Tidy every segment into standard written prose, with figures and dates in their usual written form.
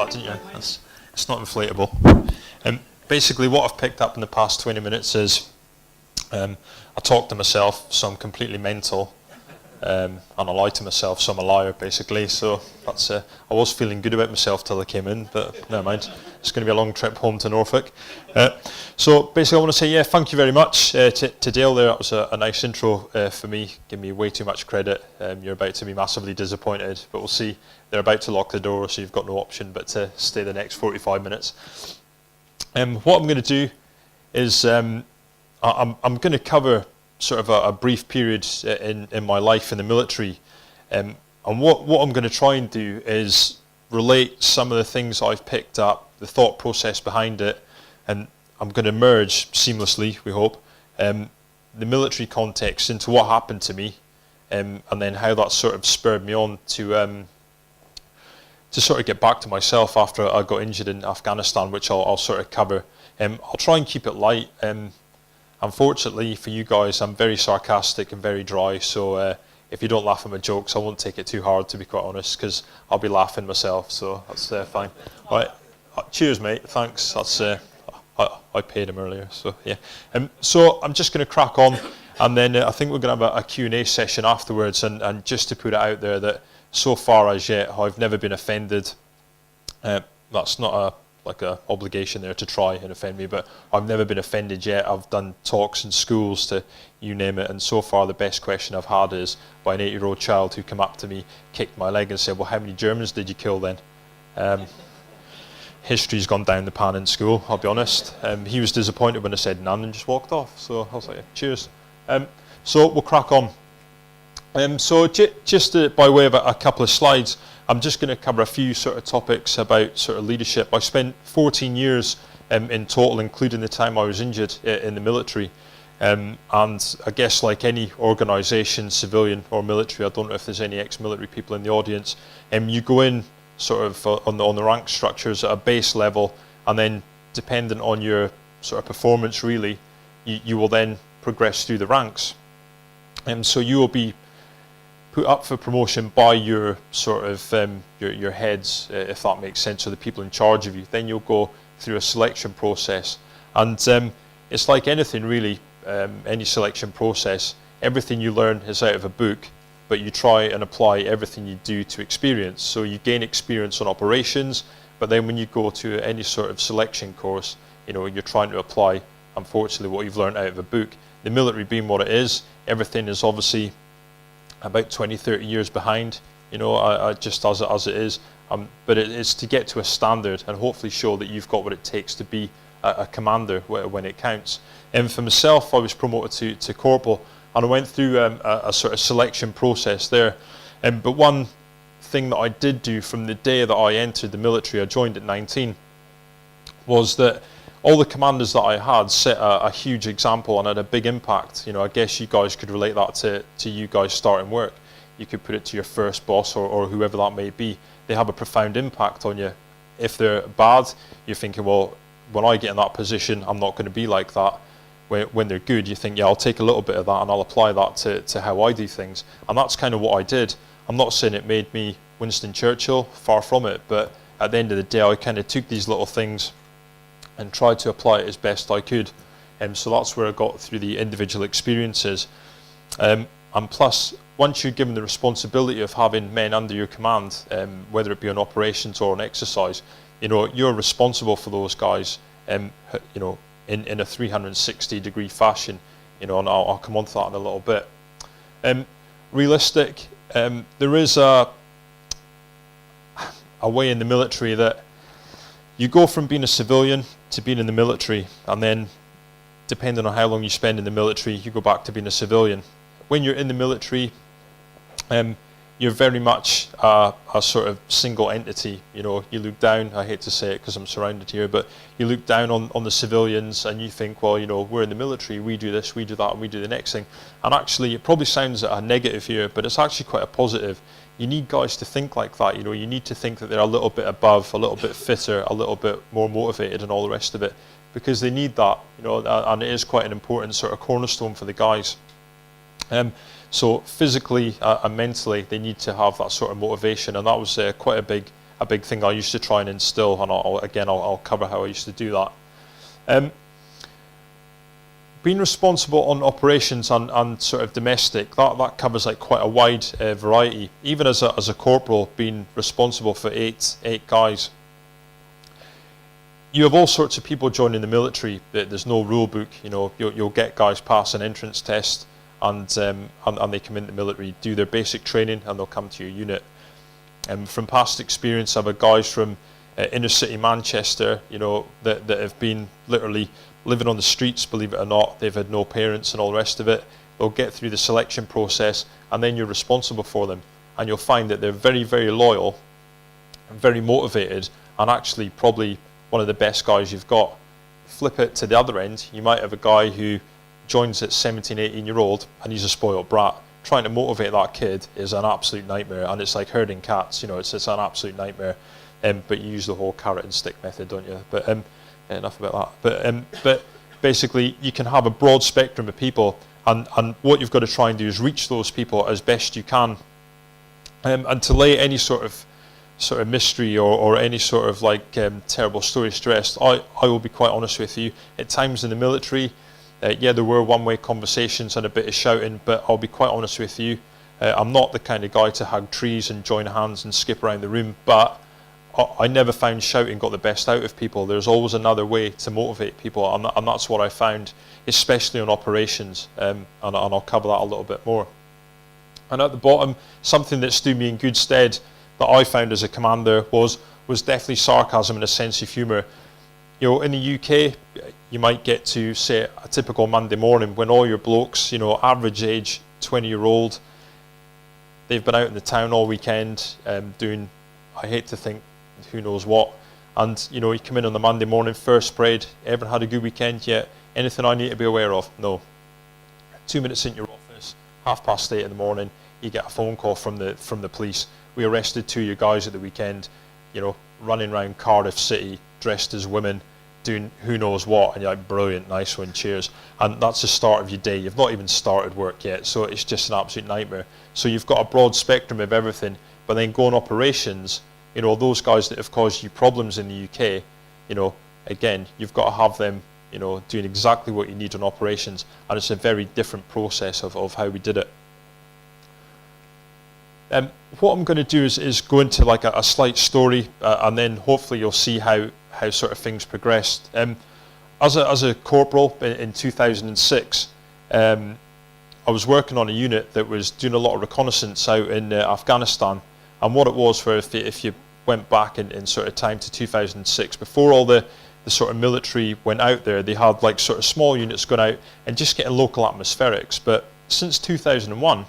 that, didn't you? It's not inflatable. Basically, what I've picked up in the past 20 minutes is I talk to myself, so I'm completely mental, and I lie to myself, so I'm a liar, basically. So that's I was feeling good about myself till I came in, but never mind. It's going to be a long trip home to Norfolk. So basically, I want to say, thank you very much to Dale there. That was a nice intro for me. Give me way too much credit. You're about to be massively disappointed, but we'll see. They're about to lock the door, so you've got no option but to stay the next 45 minutes. What I'm going to do is I'm going to cover sort of a brief period in my life in the military, and what I'm going to try and do is relate some of the things I've picked up, the thought process behind it, and I'm going to merge seamlessly, we hope, the military context into what happened to me, and then how that sort of spurred me on to sort of get back to myself after I got injured in Afghanistan, which I'll sort of cover. I'll try and keep it light. Unfortunately for you guys, I'm very sarcastic and very dry, so if you don't laugh at my jokes, I won't take it too hard, to be quite honest, because I'll be laughing myself, so that's fine. All right, cheers, mate. Thanks. That's I paid him earlier, so yeah. So I'm just going to crack on, and then I think we're going to have a Q&A session afterwards, and just to put it out there that so far as yet, I've never been offended. That's not like a obligation there to try and offend me, but I've never been offended yet. I've done talks in schools to you name it, and so far the best question I've had is by an 8-year-old child who came up to me, kicked my leg and said, well, how many Germans did you kill then? History's gone down the pan in school, I'll be honest. He was disappointed when I said none and just walked off, so I was like, cheers. So we'll crack on. So just by way of a couple of slides, I'm just going to cover a few sort of topics about sort of leadership. I spent 14 years in total, including the time I was injured in the military. And I guess like any organisation, civilian or military, I don't know if there's any ex-military people in the audience, you go in sort of on the rank structures at a base level, and then dependent on your sort of performance really, you will then progress through the ranks. So you will be put up for promotion by your sort of your heads, if that makes sense, or the people in charge of you. Then you'll go through a selection process, and it's like anything really, any selection process. Everything you learn is out of a book, but you try and apply everything you do to experience. So you gain experience on operations, but then when you go to any sort of selection course, you're trying to apply, unfortunately, what you've learned out of a book. The military being what it is, everything is obviously about 20, 30 years behind, just as it is. But it's to get to a standard and hopefully show that you've got what it takes to be a commander when it counts. And for myself, I was promoted to corporal, and I went through a sort of selection process there. But one thing that I did do from the day that I entered the military, I joined at 19, was that all the commanders that I had set a huge example and had a big impact. I guess you guys could relate that to you guys starting work. You could put it to your first boss or whoever that may be. They have a profound impact on you. If they're bad, you're thinking, well, when I get in that position, I'm not going to be like that. When they're good, you think, yeah, I'll take a little bit of that and I'll apply that to how I do things. And that's kind of what I did. I'm not saying it made me Winston Churchill, far from it, but at the end of the day, I kind of took these little things and tried to apply it as best I could. So that's where I got through the individual experiences. And plus, once you're given the responsibility of having men under your command, whether it be on operations or on exercise, you're responsible for those guys, in a 360-degree fashion, and I'll come on to that in a little bit. Realistic, there is a way in the military that you go from being a civilian to being in the military, and then depending on how long you spend in the military, you go back to being a civilian. When you're in the military, you're very much a sort of single entity. You look down, I hate to say it because I'm surrounded here, but you look down on the civilians and you think, well, we're in the military, we do this, we do that, and we do the next thing. And actually, it probably sounds a negative here, but it's actually quite a positive. You need guys to think like that. You need to think that they're a little bit above, a little bit fitter, a little bit more motivated and all the rest of it, because they need that, and it is quite an important sort of cornerstone for the guys. So physically and mentally, they need to have that sort of motivation, and that was quite a big a big thing I used to try and instill, and I'll cover how I used to do that. Being responsible on operations and sort of domestic, that covers like quite a wide variety. Even as a corporal, being responsible for eight guys, you have all sorts of people joining the military. There's no rule book. You'll get guys pass an entrance test, and they come into the military, do their basic training, and they'll come to your unit. From past experience, I've had guys from inner city Manchester, that have been literally living on the streets, believe it or not. They've had no parents and all the rest of it. They'll get through the selection process, and then you're responsible for them. And you'll find that they're very, very loyal and very motivated, and actually probably one of the best guys you've got. Flip it to the other end, you might have a guy who joins at 17, 18-year-old, and he's a spoiled brat. Trying to motivate that kid is an absolute nightmare, and it's like herding cats. It's an absolute nightmare. But you use the whole carrot and stick method, don't you? But enough about that. But basically, you can have a broad spectrum of people, and what you've got to try and do is reach those people as best you can, and to lay any sort of mystery or any sort of like terrible story to rest. I will be quite honest with you. At times in the military, there were one-way conversations and a bit of shouting, but I'll be quite honest with you. I'm not the kind of guy to hug trees and join hands and skip around the room, but I never found shouting got the best out of people. There's always another way to motivate people, and that's what I found, especially on operations, and I'll cover that a little bit more. And at the bottom, something that stood me in good stead that I found as a commander was definitely sarcasm and a sense of humour. In the UK, you might get to, say, a typical Monday morning when all your blokes, average age 20-year-old, they've been out in the town all weekend doing, I hate to think, who knows what, and you come in on the Monday morning, first parade, everyone had a good weekend yet? Anything I need to be aware of? No. 2 minutes in your office, 8:30 in the morning, you get a phone call from the police. We arrested 2 of your guys at the weekend, running around Cardiff City dressed as women, doing who knows what, and you're like, brilliant, nice one, cheers. And that's the start of your day. You've not even started work yet, so it's just an absolute nightmare. So you've got a broad spectrum of everything, but then go on operations, those guys that have caused you problems in the UK, again, you've got to have them, doing exactly what you need on operations, and it's a very different process of how we did it. What I'm going to do is go into like a slight story, and then hopefully you'll see how sort of things progressed. As a corporal in 2006, I was working on a unit that was doing a lot of reconnaissance out in Afghanistan, and what it was, for if you went back in sort of time to 2006, before all the sort of military went out there, they had like sort of small units going out and just getting local atmospherics. But since 2001,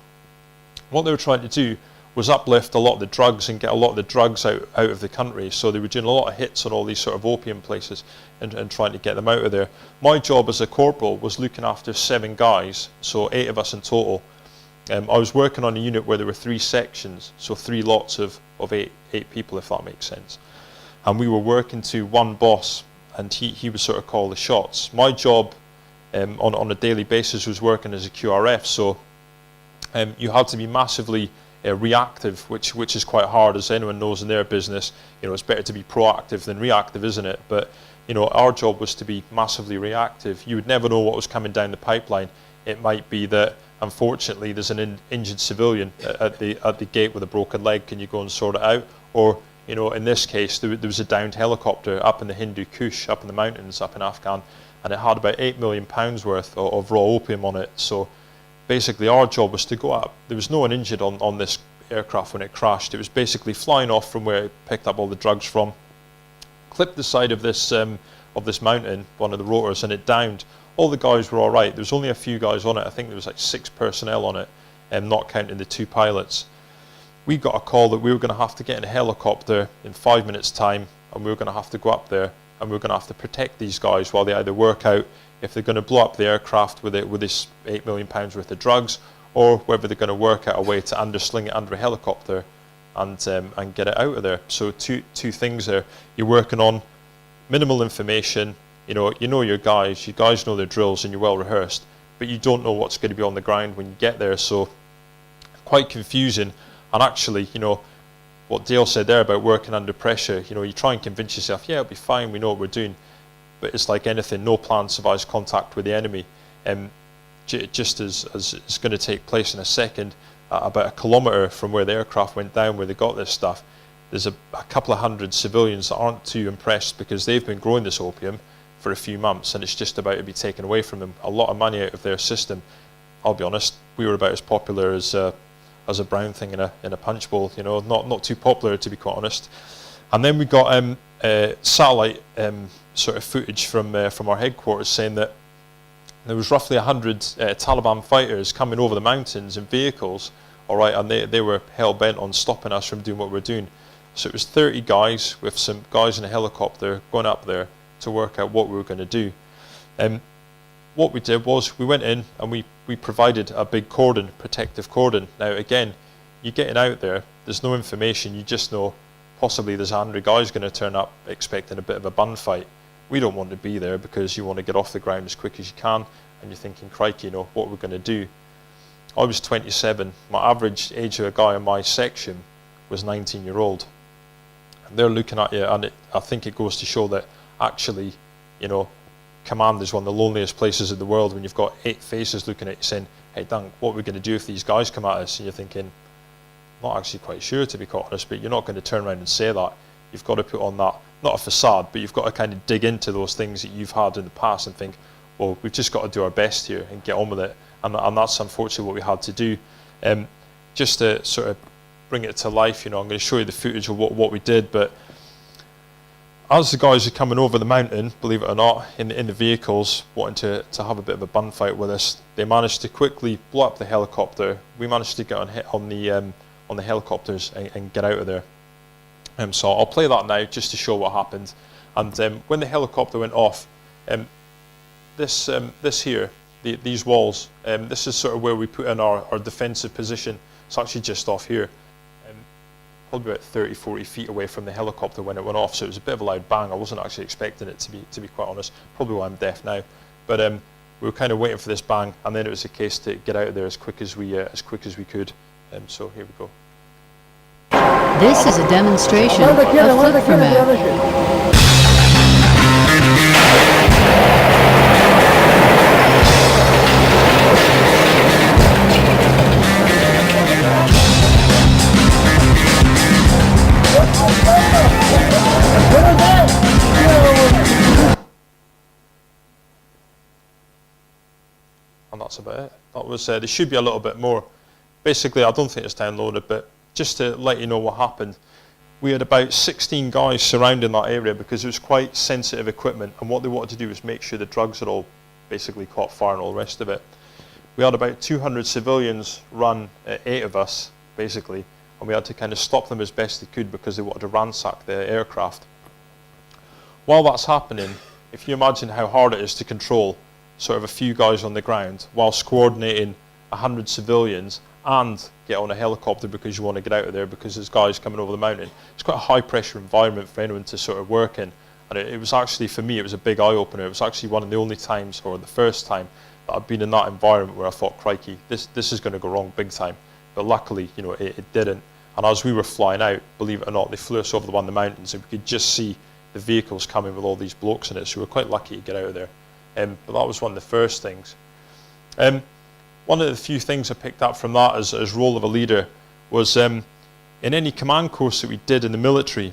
what they were trying to do was uplift a lot of the drugs and get a lot of the drugs out of the country. So they were doing a lot of hits on all these sort of opium places and trying to get them out of there. My job as a corporal was looking after 7 guys, so 8 of us in total. I was working on a unit where there were 3 sections, so 3 lots of 8 people, if that makes sense. And we were working to one boss, and he would sort of call the shots. My job on a daily basis was working as a QRF, so you had to be massively reactive, which is quite hard, as anyone knows in their business. It's better to be proactive than reactive, isn't it? But our job was to be massively reactive. You would never know what was coming down the pipeline. It might be that, unfortunately, there's an injured civilian at the gate with a broken leg. Can you go and sort it out? Or in this case, there was a downed helicopter up in the Hindu Kush, up in the mountains, up in Afghan, and it had about £8 million worth of raw opium on it. So basically our job was to go up. There was no one injured on this aircraft when it crashed. It was basically flying off from where it picked up all the drugs from, clipped the side of this mountain, one of the rotors, and it downed. All the guys were all right. There was only a few guys on it. I think there was like 6 personnel on it, not counting the 2 pilots. We got a call that we were going to have to get in a helicopter in 5 minutes' time, and we were going to have to go up there, and we were going to have to protect these guys while they either work out if they're going to blow up the aircraft with this £8 million worth of drugs, or whether they're going to work out a way to undersling it under a helicopter and get it out of there. So two things there. You're working on minimal information. You know your guys. You guys know their drills, and you're well rehearsed, but you don't know what's going to be on the ground when you get there. So quite confusing. And actually, what Dale said there about working under pressure, you know, you try and convince yourself, yeah, it'll be fine, we know what we're doing. But it's like anything, no plan survives contact with the enemy. Just as it's going to take place in a second, about a kilometre from where the aircraft went down, where they got this stuff, there's a couple of hundred civilians that aren't too impressed because they've been growing this opium for a few months and it's just about to be taken away from them. A lot of money out of their system. I'll be honest, we were about as popular as a brown thing in a punch bowl, you know, not too popular to be quite honest. And then we got satellite sort of footage from our headquarters saying that there was roughly 100 Taliban fighters coming over the mountains in vehicles, all right, and they were hell-bent on stopping us from doing what we're doing. So it was 30 guys with some guys in a helicopter going up there to work out what we were going to do. What we did was we went in and we provided a big cordon, protective cordon. Now again, you're getting out there, there's no information, you just know possibly there's 100 guys going to turn up expecting a bit of a bun fight. We don't want to be there because you want to get off the ground as quick as you can and you're thinking, crikey, you know, what we're going to do. I was 27, my average age of a guy in my section was 19-year-old. And they're looking at you and I think it goes to show that actually, you know, command is one of the loneliest places in the world when you've got 8 faces looking at you saying, hey Dunk, what are we going to do if these guys come at us? And you're thinking, not actually quite sure to be quite honest, but you're not going to turn around and say that. You've got to put on that, not a facade, but you've got to kind of dig into those things that you've had in the past and think, well, we've just got to do our best here and get on with it. And that's unfortunately what we had to do. Just to sort of bring it to life, you know, I'm going to show you the footage of what we did, but as the guys are coming over the mountain, believe it or not, in the vehicles, wanting to have a bit of a bun fight with us, they managed to quickly blow up the helicopter. We managed to get on the helicopters and get out of there. So I'll play that now just to show what happened. And when the helicopter went off, this here, these walls, this is sort of where we put in our defensive position. It's actually just off here. Probably about 30, 40 feet away from the helicopter when it went off, so it was a bit of a loud bang. I wasn't actually expecting it to be quite honest, probably why I'm deaf now. But we were kind of waiting for this bang, and then it was a case to get out of there as quick as we could. So here we go. This is a demonstration of flip format. And that's about it. That was there should be a little bit more. Basically, I don't think it's downloaded, but just to let you know what happened, we had about 16 guys surrounding that area because it was quite sensitive equipment, and what they wanted to do was make sure the drugs had all basically caught fire and all the rest of it. We had about 200 civilians run, 8 of us basically, and we had to kind of stop them as best they could because they wanted to ransack the aircraft. While that's happening, if you imagine how hard it is to control sort of a few guys on the ground whilst coordinating 100 civilians and get on a helicopter because you want to get out of there because there's guys coming over the mountain. It's quite a high pressure environment for anyone to sort of work in, and it was actually, for me, it was a big eye opener. It was actually one of the only times, or the first time, that I've been in that environment where I thought, crikey, this is going to go wrong big time. But luckily, you know, it didn't. And as we were flying out, believe it or not, they flew us over one of the mountains and we could just see the vehicles coming with all these blokes in it, so we were quite lucky to get out of there. But that was one of the first things. One of the few things I picked up from that as role of a leader was in any command course that we did in the military,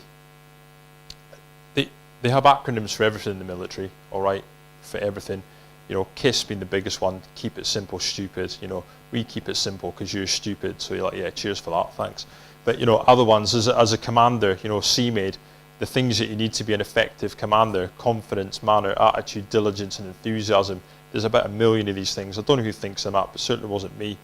they have acronyms for everything in the military, all right, for everything. You know, KISS being the biggest one, keep it simple, stupid. You know, we keep it simple because you're stupid, so you're like, yeah, cheers for that, thanks. But, you know, other ones, as a commander, you know, CMAID, the things that you need to be an effective commander: confidence, manner, attitude, diligence, and enthusiasm. There's about 1 million of these things. I don't know who thinks them up, but certainly wasn't me.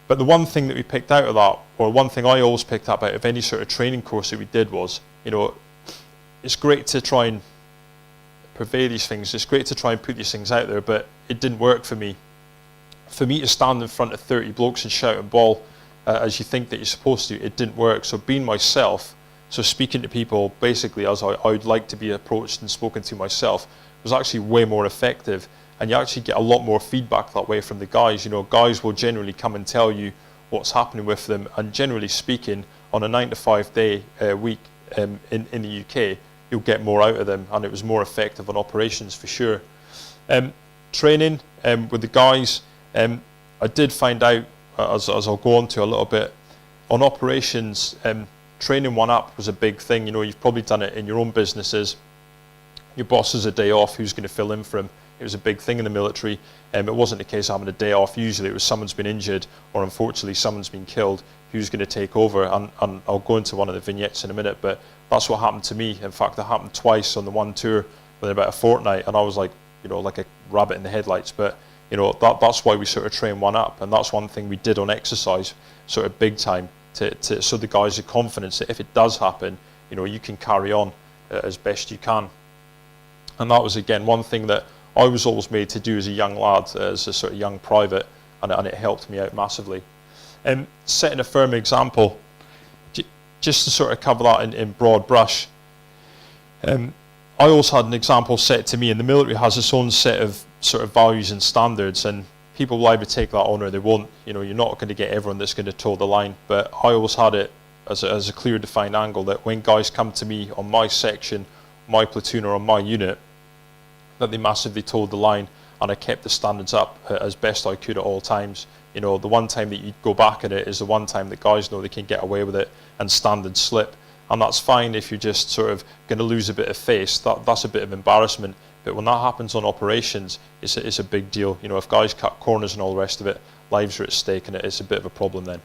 But the one thing that we picked out of that, or one thing I always picked up out of any sort of training course that we did was, you know, it's great to try and purvey these things. It's great to try and put these things out there, but it didn't work for me. For me to stand in front of 30 blokes and shout and bawl as you think that you're supposed to, it didn't work. So being myself, so speaking to people basically as I would like to be approached and spoken to myself, was actually way more effective. And you actually get a lot more feedback that way from the guys. You know, guys will generally come and tell you what's happening with them, and generally speaking, on a 9 to 5 day week in the UK, you'll get more out of them, and it was more effective on operations for sure. Training with the guys, I did find out, as I'll go on to a little bit, on operations, training one up was a big thing. You know, you've probably done it in your own businesses. Your boss has a day off, who's going to fill in for him? It was a big thing in the military. It wasn't a case of having a day off. Usually it was someone's been injured, or unfortunately someone's been killed, who's going to take over? And I'll go into one of the vignettes in a minute, but that's what happened to me. In fact, it happened twice on the one tour within about a fortnight, and I was like, you know, like a rabbit in the headlights. But you know, that's why we sort of train one up, and that's one thing we did on exercise, sort of big time, so the guys have confidence that if it does happen, you know, you can carry on as best you can. And that was again one thing that I was always made to do as a young lad, as a sort of young private, and it helped me out massively. Setting a firm example, just to sort of cover that in broad brush. I also had an example set to me, and the military has its own set of sort of values and standards, and people will either take that on or they won't. You know, you're not going to get everyone that's going to toe the line, but I always had it as a clear defined angle that when guys come to me on my section, my platoon or on my unit, that they massively toed the line, and I kept the standards up as best I could at all times. You know, the one time that you go back at it is the one time that guys know they can get away with it and standards slip. And that's fine if you're just sort of going to lose a bit of face. That's a bit of embarrassment. But when that happens on operations, it's a big deal. You know, if guys cut corners and all the rest of it, lives are at stake, and it's a bit of a problem then.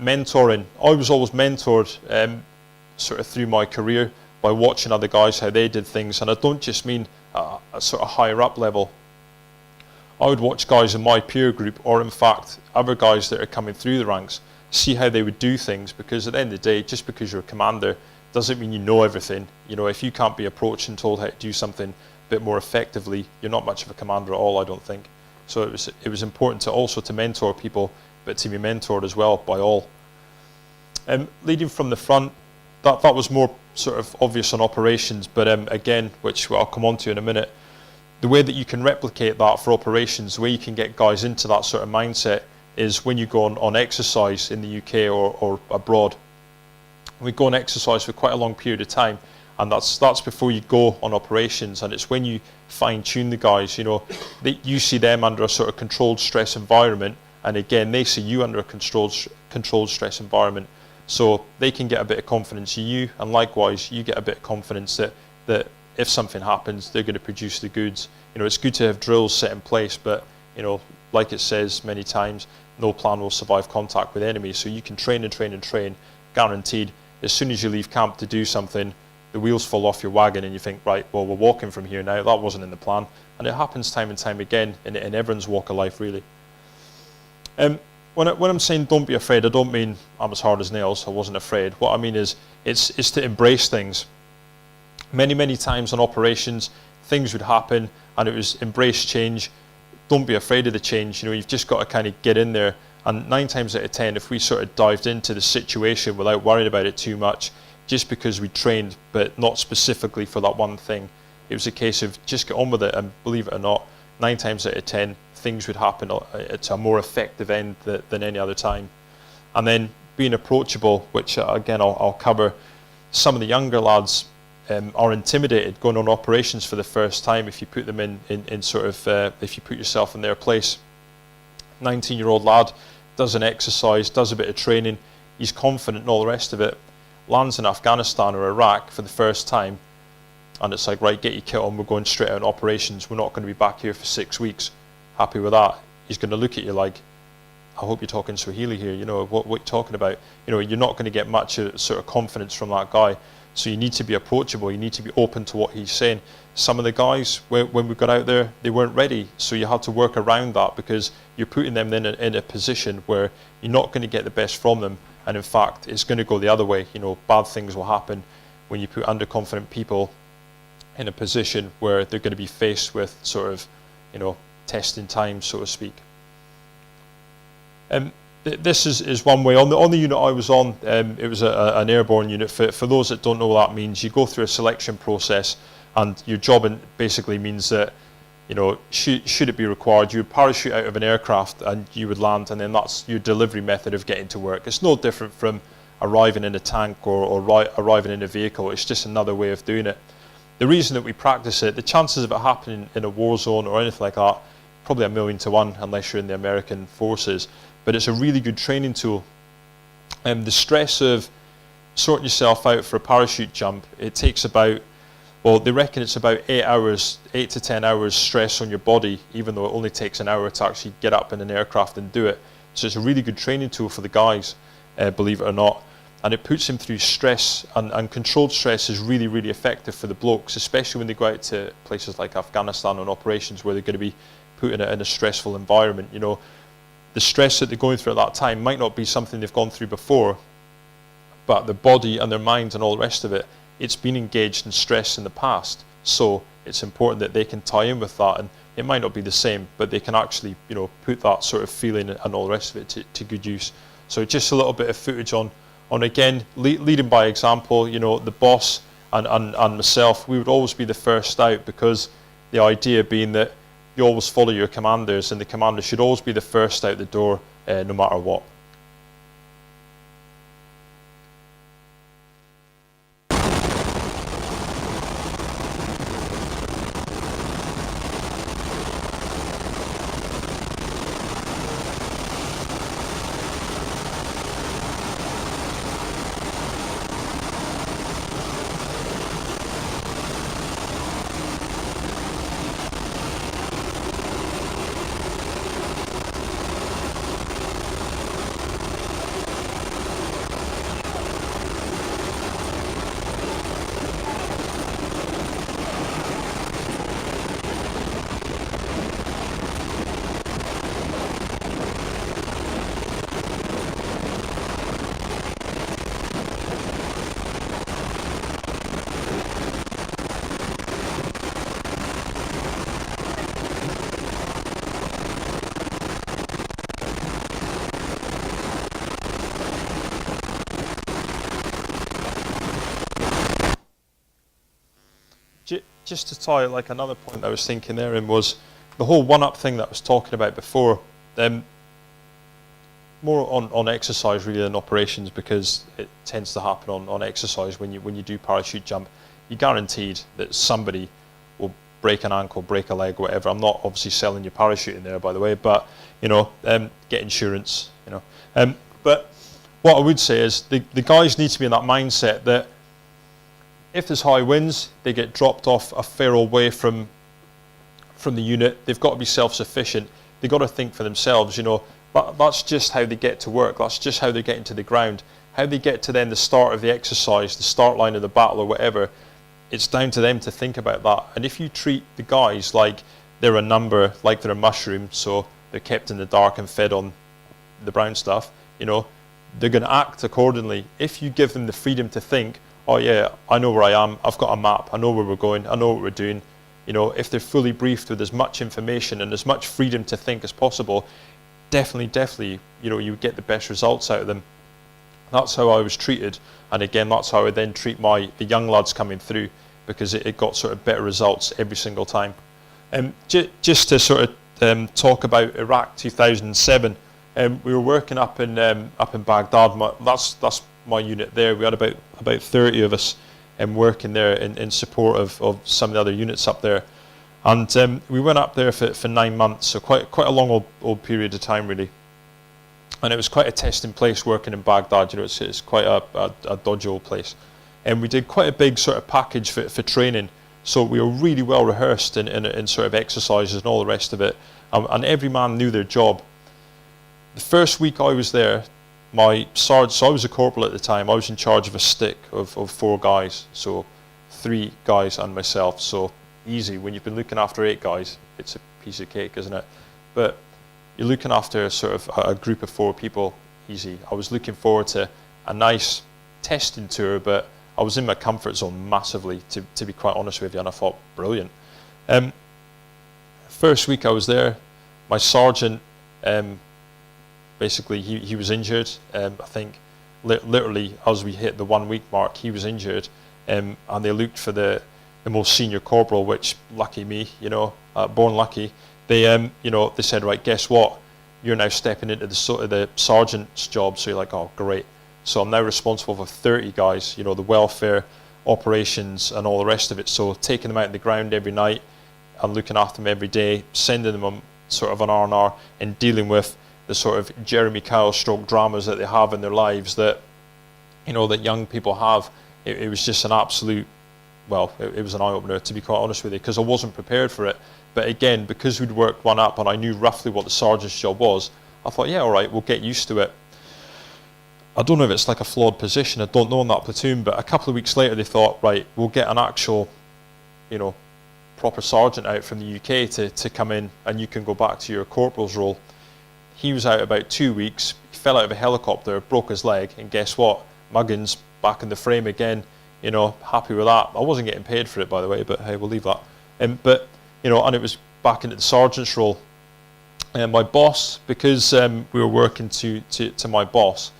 Mentoring. I was always mentored sort of through my career by watching other guys, how they did things. And I don't just mean a sort of higher up level. I would watch guys in my peer group, or in fact other guys that are coming through the ranks, see how they would do things, because at the end of the day, just because you're a commander doesn't mean you know everything. You know, if you can't be approached and told how to do something a bit more effectively, you're not much of a commander at all, I don't think. So it was important to also to mentor people, but to be mentored as well by all. Leading from the front, that was more sort of obvious on operations, but again, which I'll come on to in a minute, the way that you can replicate that for operations, the way you can get guys into that sort of mindset, is when you go on exercise in the UK or abroad. We go on exercise for quite a long period of time, and that's before you go on operations, and it's when you fine-tune the guys, you know, you see them under a sort of controlled stress environment, and again, they see you under a controlled stress environment, so they can get a bit of confidence in you, and likewise, you get a bit of confidence that if something happens, they're going to produce the goods. You know, it's good to have drills set in place, but, you know, like it says many times, no plan will survive contact with enemies. So you can train and train and train, guaranteed. As soon as you leave camp to do something, the wheels fall off your wagon and you think, right, well, we're walking from here now. That wasn't in the plan. And it happens time and time again in everyone's walk of life, really. When I'm saying don't be afraid, I don't mean I'm as hard as nails, I wasn't afraid. What I mean is it's to embrace things. Many times on operations, things would happen, and it was embrace change. Don't be afraid of the change. You know, you've just got to kind of get in there. And 9 times out of 10, if we sort of dived into the situation without worrying about it too much, just because we trained, but not specifically for that one thing, it was a case of just get on with it. And believe it or not, 9 times out of 10, things would happen at a more effective end than any other time. And then being approachable, which again I'll cover. Some of the younger lads are intimidated going on operations for the first time if you put them in sort of, if you put yourself in their place. 19-year-old lad does an exercise, does a bit of training, he's confident and all the rest of it, lands in Afghanistan or Iraq for the first time, and it's like, right, get your kit on, we're going straight out on operations, we're not going to be back here for 6 weeks. Happy with that? He's going to look at you like, I hope you're talking Swahili here, you know, what you're talking about. You know, you're not going to get much sort of confidence from that guy. So you need to be approachable, you need to be open to what he's saying. Some of the guys, when we got out there, they weren't ready, so you had to work around that, because you're putting them in a position where you're not going to get the best from them, and in fact, it's going to go the other way. You know, bad things will happen when you put underconfident people in a position where they're going to be faced with sort of, you know, testing time, so to speak. This is one way. On the unit I was on, it was an airborne unit. For those that don't know what that means, you go through a selection process, and your job basically means that, you know, should it be required, you would parachute out of an aircraft and you would land, and then that's your delivery method of getting to work. It's no different from arriving in a tank or arriving in a vehicle. It's just another way of doing it. The reason that we practice it, the chances of it happening in a war zone or anything like that, probably 1,000,000 to 1 unless you're in the American forces. But it's a really good training tool. The stress of sorting yourself out for a parachute jump, it takes about, well, they reckon it's about 8 to 10 hours stress on your body, even though it only takes an hour to actually get up in an aircraft and do it. So it's a really good training tool for the guys, believe it or not. And it puts them through stress, and controlled stress is really, really effective for the blokes, especially when they go out to places like Afghanistan on operations where they're going to be put in a stressful environment. You know, the stress that they're going through at that time might not be something they've gone through before, but their body and their mind and all the rest of it, it's been engaged in stress in the past. So it's important that they can tie in with that, and it might not be the same, but they can actually, you know, put that sort of feeling and all the rest of it to good use. So just a little bit of footage on again, leading by example. You know, the boss and myself, we would always be the first out, because the idea being that you always follow your commanders, and the commander should always be the first out the door, no matter what. Just to tie like another point I was thinking there, and was the whole one-up thing that I was talking about before. More on exercise really than operations, because it tends to happen on exercise when you do parachute jump. You're guaranteed that somebody will break an ankle, break a leg, whatever. I'm not obviously selling your parachute in there, by the way, but you know, get insurance. You know, but what I would say is the guys need to be in that mindset that if there's high winds, they get dropped off a fair old way from the unit. They've got to be self-sufficient. They've got to think for themselves, you know. But that's just how they get to work. That's just how they get into the ground. How they get to then the start of the exercise, the start line of the battle or whatever, it's down to them to think about that. And if you treat the guys like they're a number, like they're a mushroom, so they're kept in the dark and fed on the brown stuff, you know, they're going to act accordingly. If you give them the freedom to think, oh yeah, I know where I am, I've got a map, I know where we're going, I know what we're doing. You know, if they're fully briefed with as much information and as much freedom to think as possible, definitely, you know, you get the best results out of them. That's how I was treated, and again, that's how I then treat the young lads coming through, because it got sort of better results every single time. Just to sort of talk about Iraq 2007, we were working up in Baghdad. That's my unit there. We had about 30 of us working there in support of some of the other units up there, and we went up there for 9 months, so quite a long old period of time really. And it was quite a testing place working in Baghdad. You know, it's quite a dodgy old place, and we did quite a big sort of package for training. So we were really well rehearsed in sort of exercises and all the rest of it, and every man knew their job. The first week I was there, my sergeant, so I was a corporal at the time, I was in charge of a stick of 4 guys, so 3 guys and myself, so easy. When you've been looking after 8 guys, it's a piece of cake, isn't it? But you're looking after sort of a group of 4 people, easy. I was looking forward to a nice testing tour, but I was in my comfort zone massively, to be quite honest with you, and I thought, brilliant. First week I was there, my sergeant, basically he was injured. I think literally as we hit the 1 week mark, he was injured, and they looked for the most senior corporal, which lucky me, you know, born lucky. They you know, they said, right, guess what, you're now stepping into the sergeant's job. So you're like, oh great. So I'm now responsible for 30 guys, the welfare, operations, and all the rest of it. So taking them out on the ground every night and looking after them every day, sending them on sort of an R&R, and dealing with the sort of Jeremy Kyle stroke dramas that they have in their lives that, that young people have. It was just an absolute, it was an eye-opener, to be quite honest with you, because I wasn't prepared for it. But again, because we'd worked one up and I knew roughly what the sergeant's job was, I thought, yeah, all right, we'll get used to it. I don't know if it's like a flawed position, I don't know in that platoon, but a couple of weeks later they thought, right, we'll get an actual, proper sergeant out from the UK to come in, and you can go back to your corporal's role. He was out about 2 weeks, he fell out of a helicopter, broke his leg, and guess what? Muggins back in the frame again, happy with that. I wasn't getting paid for it, by the way, but hey, we'll leave that. And it was back into the sergeant's role. And my boss, because we were working to my boss,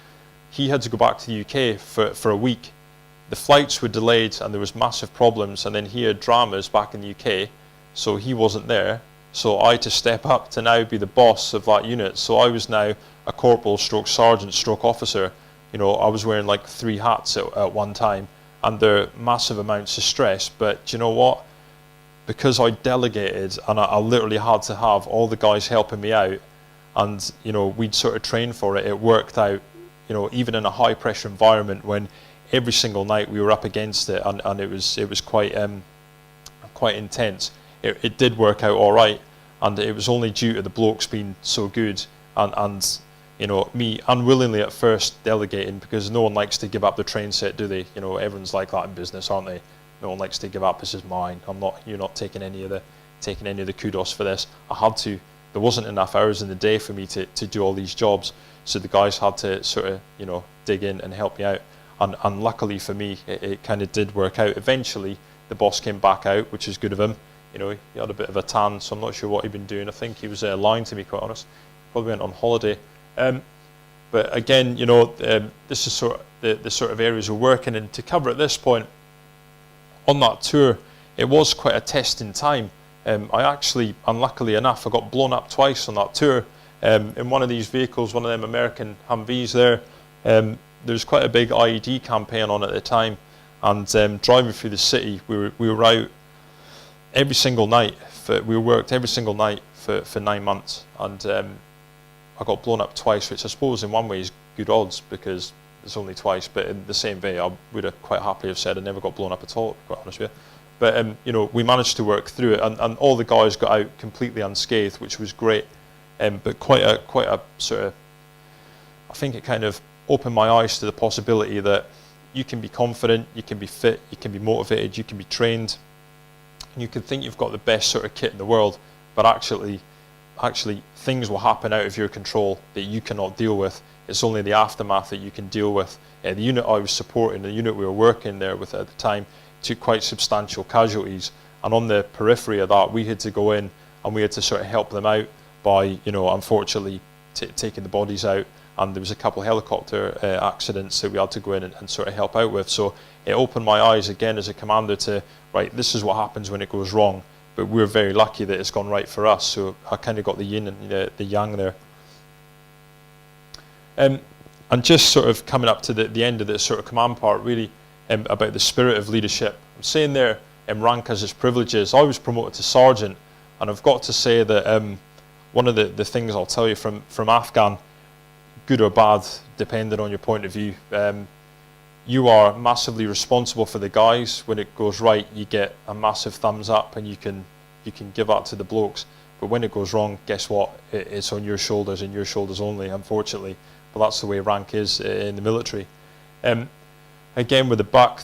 he had to go back to the UK for a week. The flights were delayed and there was massive problems, and then he had dramas back in the UK, so he wasn't there. So I had to step up to now be the boss of that unit. So I was now a corporal stroke sergeant stroke officer. I was wearing like 3 hats at one time, and there are massive amounts of stress. But do you know what? Because I delegated and I literally had to have all the guys helping me out, and we'd sort of trained for it, it worked out, even in a high pressure environment when every single night we were up against it, and it was quite intense. It did work out all right, and it was only due to the blokes being so good and me unwillingly at first delegating, because no one likes to give up the train set, do they? Everyone's like that in business, aren't they? No one likes to give up. This is mine. You're not taking any of the kudos for this. I had to. There wasn't enough hours in the day for me to do all these jobs, so the guys had to sort of dig in and help me out. And luckily for me, it kind of did work out. Eventually, the boss came back out, which is good of him. He had a bit of a tan, so I'm not sure what he'd been doing. I think he was lying to me, quite honest. Probably went on holiday. But again, this is sort of the sort of areas we're working in. To cover at this point, on that tour, it was quite a testing time. I actually, unluckily enough, I got blown up twice on that tour. In one of these vehicles, one of them American Humvees there, there was quite a big IED campaign on at the time, and driving through the city, we were out every single night. We worked every single night for 9 months, and I got blown up twice, which I suppose in one way is good odds because it's only twice. But in the same way, I would have quite happily have said I never got blown up at all, to be quite honest with you. But we managed to work through it, and all the guys got out completely unscathed, which was great. But quite a sort of, I think it kind of opened my eyes to the possibility that you can be confident, you can be fit, you can be motivated, you can be trained, and you can think you've got the best sort of kit in the world, but actually things will happen out of your control that you cannot deal with. It's only the aftermath that you can deal with. The unit I was supporting, the unit we were working there with at the time, took quite substantial casualties, and on the periphery of that, we had to go in and we had to sort of help them out by, unfortunately, taking the bodies out. And there was a couple of helicopter accidents that we had to go in and sort of help out with. So it opened my eyes again as a commander to, right, this is what happens when it goes wrong. But we're very lucky that it's gone right for us. So I kind of got the yin and the yang there. And just sort of coming up to the end of this sort of command part, really about the spirit of leadership. I'm saying there, rank has its privileges. I was promoted to sergeant, and I've got to say that one of the things I'll tell you from Afghan, good or bad, depending on your point of view, you are massively responsible for the guys. When it goes right, you get a massive thumbs up, and you can give that to the blokes. But when it goes wrong, guess what? It's on your shoulders and your shoulders only, unfortunately. But that's the way rank is in the military. Again, with the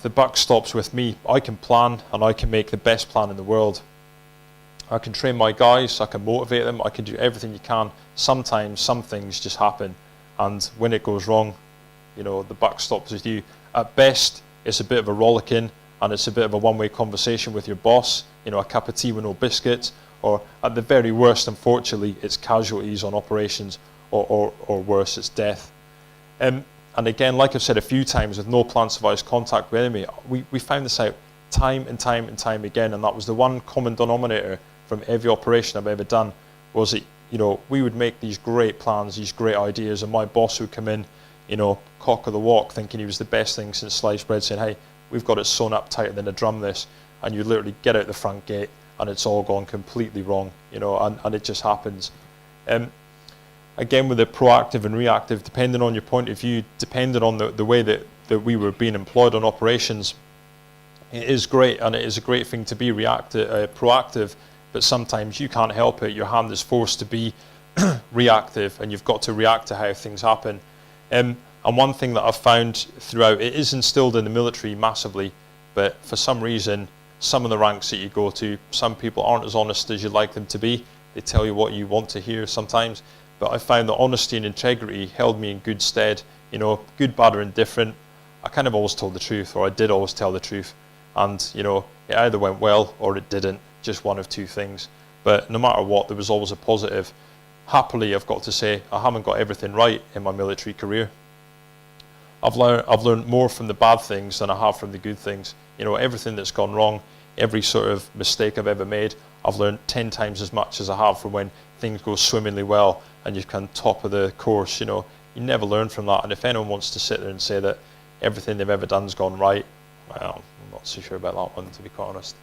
buck stops with me. I can plan, and I can make the best plan in the world. I can train my guys, I can motivate them, I can do everything you can. Sometimes some things just happen, and when it goes wrong, the buck stops with you. At best, it's a bit of a rollicking, and it's a bit of a one-way conversation with your boss, a cup of tea with no biscuits, or at the very worst, unfortunately, it's casualties on operations, or worse, it's death. And again, like I've said a few times, with no planned survives contact with enemy, we found this out time and time and time again, and that was the one common denominator from every operation I've ever done, was that we would make these great plans, these great ideas, and my boss would come in, cock of the walk, thinking he was the best thing since sliced bread, saying, hey, we've got it sewn up tighter than a drum, this, and you literally get out the front gate and it's all gone completely wrong, and it just happens. Again, with the proactive and reactive, depending on your point of view, depending on the way that we were being employed on operations, it is great, and it is a great thing to be proactive, but sometimes you can't help it. Your hand is forced to be reactive, and you've got to react to how things happen. And one thing that I've found throughout, it is instilled in the military massively, but for some reason, some of the ranks that you go to, some people aren't as honest as you'd like them to be. They tell you what you want to hear sometimes, but I found that honesty and integrity held me in good stead. Good, bad, or indifferent, I kind of always told the truth, or I did always tell the truth. And, it either went well or it didn't, just one of two things. But no matter what, there was always a positive. Happily, I've got to say, I haven't got everything right in my military career. I've learned more from the bad things than I have from the good things. Everything that's gone wrong, every sort of mistake I've ever made, I've learned 10 times as much as I have from when things go swimmingly well and you're kind of top of the course. You never learn from that. And if anyone wants to sit there and say that everything they've ever done's gone right, well, I'm not so sure about that one, to be quite honest.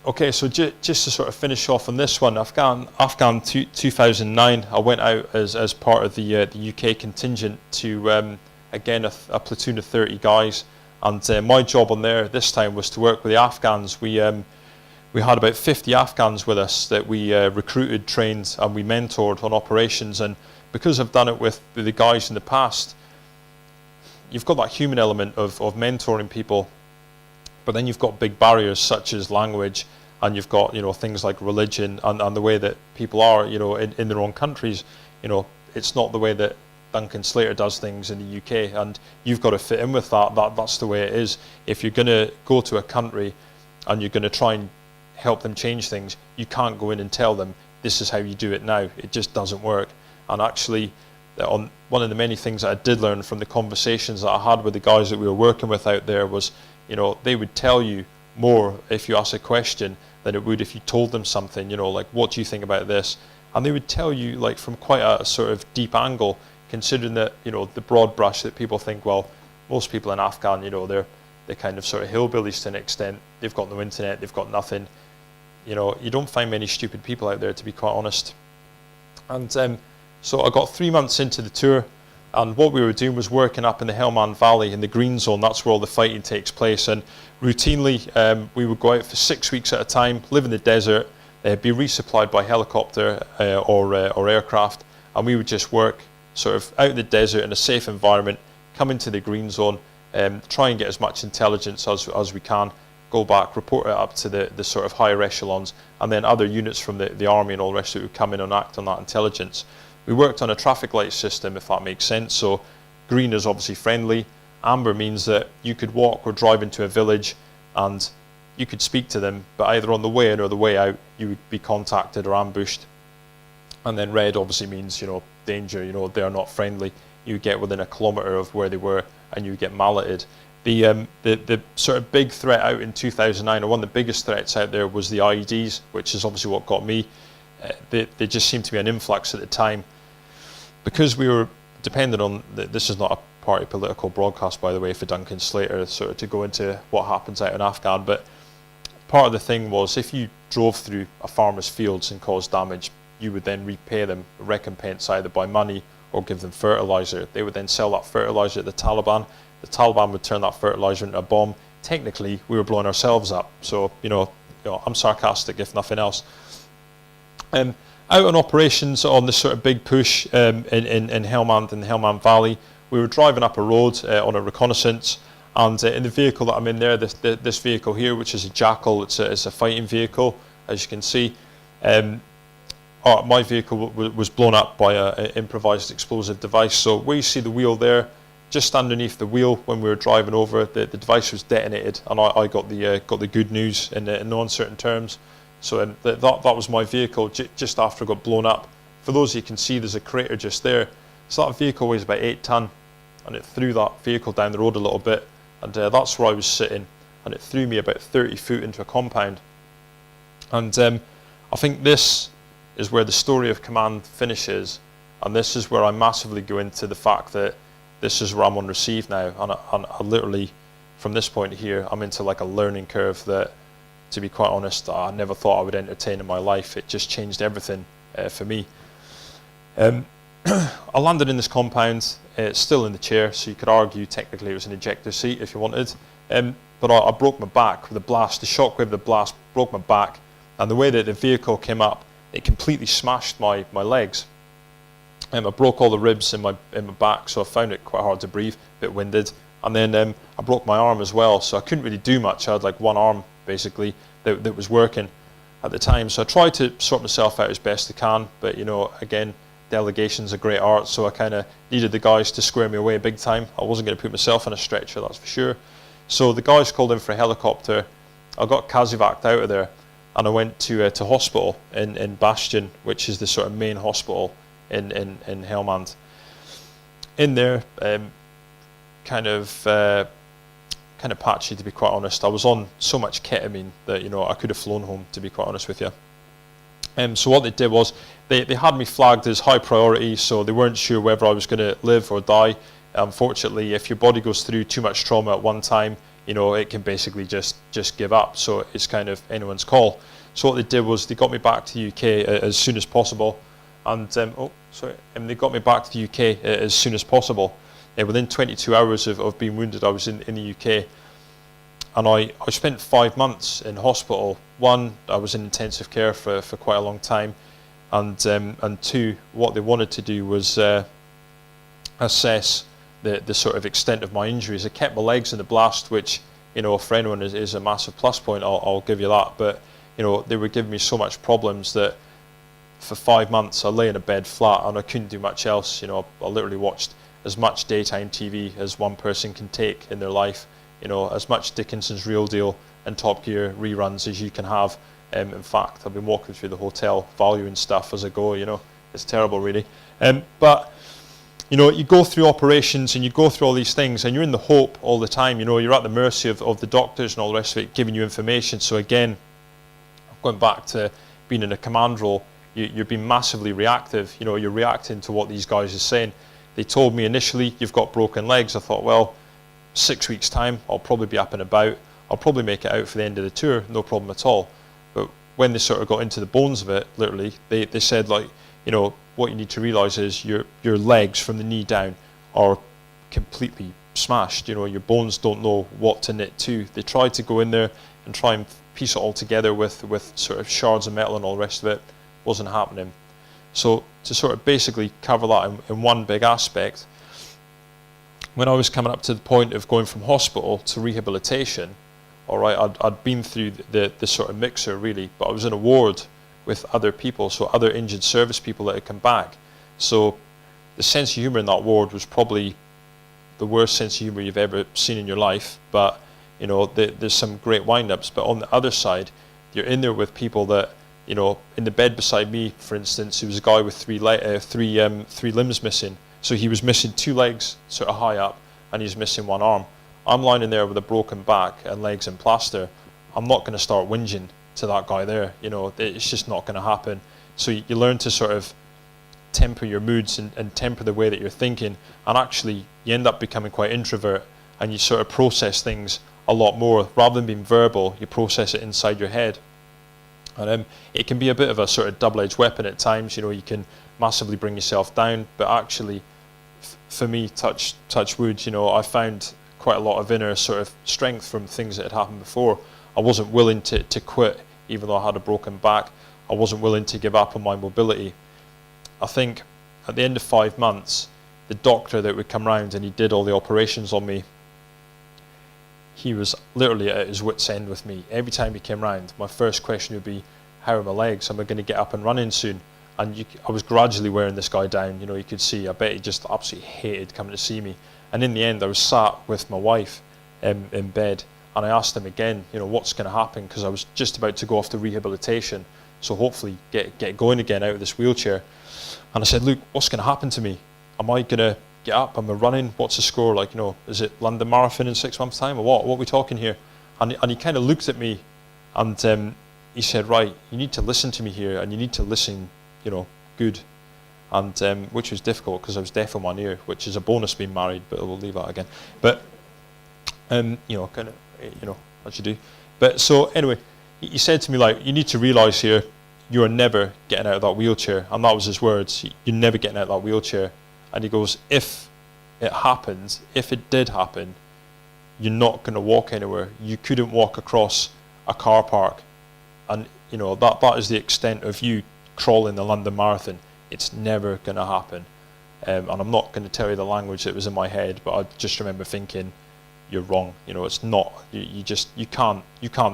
Okay, so just to sort of finish off on this one, Afghan 2009, I went out as part of the UK contingent to, again, a platoon of 30 guys. And my job on there this time was to work with the Afghans. We had about 50 Afghans with us that we recruited, trained, and we mentored on operations. And because I've done it with the guys in the past, you've got that human element of mentoring people, but then you've got big barriers such as language, and you've got things like religion and the way that people are in their own countries. It's not the way that Duncan Slater does things in the UK, and you've got to fit in with that. That's the way it is. If you're going to go to a country and you're going to try and help them change things, you can't go in and tell them this is how you do it now. It just doesn't work. And actually, on one of the many things that I did learn from the conversations that I had with the guys that we were working with out there was, they would tell you more if you ask a question than it would if you told them something, like, what do you think about this? And they would tell you like from quite a sort of deep angle, considering that, the broad brush that people think, well, most people in Afghan, they're kind of sort of hillbillies to an extent. They've got no internet, they've got nothing. You don't find many stupid people out there, to be quite honest. And so I got 3 months into the tour, and what we were doing was working up in the Helmand Valley in the green zone. That's where all the fighting takes place. And routinely, we would go out for 6 weeks at a time, live in the desert, be resupplied by helicopter or aircraft, and we would just work sort of out in the desert in a safe environment, come into the green zone, try and get as much intelligence as we can, go back, report it up to the sort of higher echelons, and then other units from the army and all the rest of it would come in and act on that intelligence. We worked on a traffic light system, if that makes sense. So green is obviously friendly. Amber means that you could walk or drive into a village and you could speak to them, but either on the way in or the way out, you would be contacted or ambushed. And then red obviously means, danger, they're not friendly. You get within a kilometre of where they were and you get malleted. The sort of big threat out in 2009, or one of the biggest threats out there, was the IEDs, which is obviously what got me. They just seemed to be an influx at the time. Because we were dependent on, this is not a party political broadcast, by the way, for Duncan Slater, sort of to go into what happens out in Afghan, but part of the thing was if you drove through a farmer's fields and caused damage, you would then repay them recompense either by money or give them fertilizer. They would then sell that fertilizer to the Taliban. The Taliban would turn that fertilizer into a bomb. Technically, we were blowing ourselves up. So, I'm sarcastic if nothing else. Out on operations on this sort of big push in Helmand, in the Helmand Valley, we were driving up a road on a reconnaissance, and in the vehicle that I'm in there, this vehicle here, which is a Jackal, it's a fighting vehicle, as you can see. My vehicle was blown up by an improvised explosive device. So where you see the wheel there, just underneath the wheel when we were driving over, the device was detonated, and I got the good news in no uncertain terms. So that was my vehicle just after it got blown up. For those you can see, there's a crater just there. So that vehicle weighs about 8 tonne, and it threw that vehicle down the road a little bit, and that's where I was sitting, and it threw me about 30 foot into a compound. And I think this is where the story of command finishes, And this is where I massively go into the fact that this is where I'm on receive now, and I literally, from this point here, I'm into like a learning curve that, to be quite honest, I never thought I would entertain in my life. It just changed everything for me. I landed in this compound. It's still in the chair, so you could argue technically it was an ejector seat if you wanted. But I broke my back with the blast. The shockwave of the blast broke my back, and the way that the vehicle came up, it completely smashed my legs. I broke all the ribs in my back, so I found it quite hard to breathe, a bit winded. And then I broke my arm as well, so I couldn't really do much. I had like one arm basically that was working at the time. So I tried to sort myself out as best I can, but again, delegation's a great art, so I kind of needed the guys to square me away big time. I wasn't going to put myself in a stretcher, that's for sure. So the guys called in for a helicopter. I got casevaced out of there, and I went to hospital in Bastion, which is the sort of main hospital in Helmand. In there, kind of patchy, to be quite honest. I was on so much ketamine that I could have flown home, to be quite honest with you. So what they did was they had me flagged as high priority, so they weren't sure whether I was going to live or die. Unfortunately, if your body goes through too much trauma at one time, it can basically just give up. So it's kind of anyone's call. So what they did was they got me back to the UK as soon as possible, and they got me back to the UK as soon as possible. Within 22 hours of being wounded, I was in the UK, and I spent 5 months in hospital. One, I was in intensive care for quite a long time, and two, what they wanted to do was assess the sort of extent of my injuries. I kept my legs in the blast, which for anyone is a massive plus point. I'll give you that. But they were giving me so much problems that for 5 months I lay in a bed flat and I couldn't do much else. I literally watched as much daytime TV as one person can take in their life. As much Dickinson's Real Deal and Top Gear reruns as you can have. In fact, I've been walking through the hotel valuing stuff as I go. It's terrible, really. But you go through operations and you go through all these things, and you're in the hope all the time. You're at the mercy of the doctors and all the rest of it giving you information. So again, going back to being in a command role, you're being massively reactive. You're reacting to what these guys are saying. They told me initially, you've got broken legs. I thought, well, 6 weeks time, I'll probably be up and about. I'll probably make it out for the end of the tour, no problem at all. But when they sort of got into the bones of it, literally, they said, like, what you need to realise is your legs from the knee down are completely smashed. Your bones don't know what to knit to. They tried to go in there and try and piece it all together with sort of shards of metal and all the rest of it. Wasn't happening. So to sort of basically cover that in one big aspect, when I was coming up to the point of going from hospital to rehabilitation, all right, I'd been through the sort of mixer really, but I was in a ward with other people, so other injured service people that had come back. So the sense of humour in that ward was probably the worst sense of humour you've ever seen in your life. But there's some great wind-ups. But on the other side, you're in there with people that, in the bed beside me, for instance, there was a guy with three limbs missing. So he was missing 2 legs sort of high up, and he's missing 1 arm. I'm lying in there with a broken back and legs in plaster. I'm not going to start whinging to that guy there. It's just not going to happen. So you learn to sort of temper your moods and temper the way that you're thinking, and actually you end up becoming quite introvert, and you sort of process things a lot more. Rather than being verbal, you process it inside your head. And it can be a bit of a sort of double-edged weapon at times. You can massively bring yourself down, but actually, for me, touch wood, I found quite a lot of inner sort of strength from things that had happened before. I wasn't willing to quit, even though I had a broken back. I wasn't willing to give up on my mobility. I think at the end of 5 months, the doctor that would come round and he did all the operations on me, he was literally at his wit's end with me. Every time he came round, my first question would be, how are my legs? Am I going to get up and running soon? And I was gradually wearing this guy down. You could see, I bet he just absolutely hated coming to see me. And in the end, I was sat with my wife in bed, and I asked him again, what's going to happen? Because I was just about to go off to rehabilitation, so hopefully get going again out of this wheelchair. And I said, Luke, what's going to happen to me? Am I going to get up? Am I running? What's the score? Like, is it London Marathon in 6 months' time, or what? What are we talking here? And he kind of looked at me, and he said, right, you need to listen to me here, and you need to listen, good. and which was difficult because I was deaf in one ear, which is a bonus being married, but we'll leave that again. But kind of, as you do. But so anyway, he said to me, like, you need to realise here, you are never getting out of that wheelchair. And that was his words. You're never getting out of that wheelchair. And he goes, if it happens, if it did happen, you're not going to walk anywhere. You couldn't walk across a car park. And, that is the extent of you crawling the London Marathon. It's never going to happen. And I'm not going to tell you the language that was in my head, but I just remember thinking, you're wrong. It's not. You can't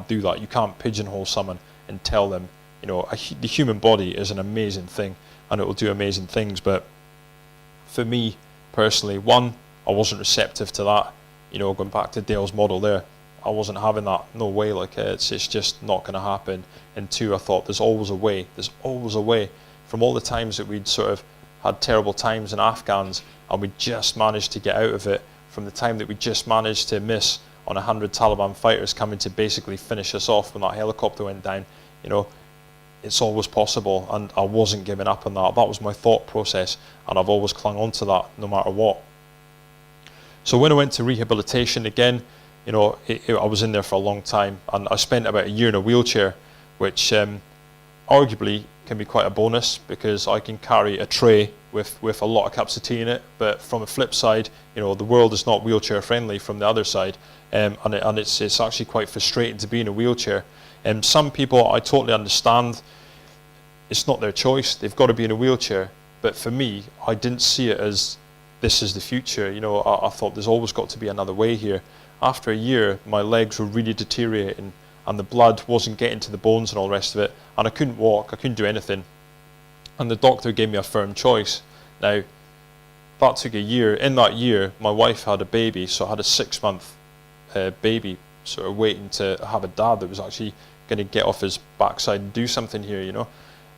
do that. You can't pigeonhole someone and tell them, the human body is an amazing thing and it will do amazing things. But for me personally, one, I wasn't receptive to that. Going back to Dale's model there, I wasn't having that. No way. Like it's just not going to happen. And two, I thought there's always a way. There's always a way. From all the times that we'd sort of had terrible times in Afghans and we just managed to get out of it. From the time that we just managed to miss on 100 Taliban fighters coming to basically finish us off when that helicopter went down, it's always possible, and I wasn't giving up on that. That was my thought process, and I've always clung on to that no matter what. So when I went to rehabilitation again, I was in there for a long time, and I spent about a year in a wheelchair, which arguably can be quite a bonus because I can carry a tray with a lot of cups of tea in it. But from a flip side, the world is not wheelchair friendly from the other side, and it's actually quite frustrating to be in a wheelchair. Some people, I totally understand, it's not their choice, they've got to be in a wheelchair. But for me, I didn't see it as this is the future. I thought there's always got to be another way here. After a year, my legs were really deteriorating and the blood wasn't getting to the bones and all the rest of it, and I couldn't walk, I couldn't do anything. And the doctor gave me a firm choice. Now, that took a year. In that year, my wife had a baby, so I had a 6-month baby sort of waiting to have a dad that was actually going to get off his backside and do something here,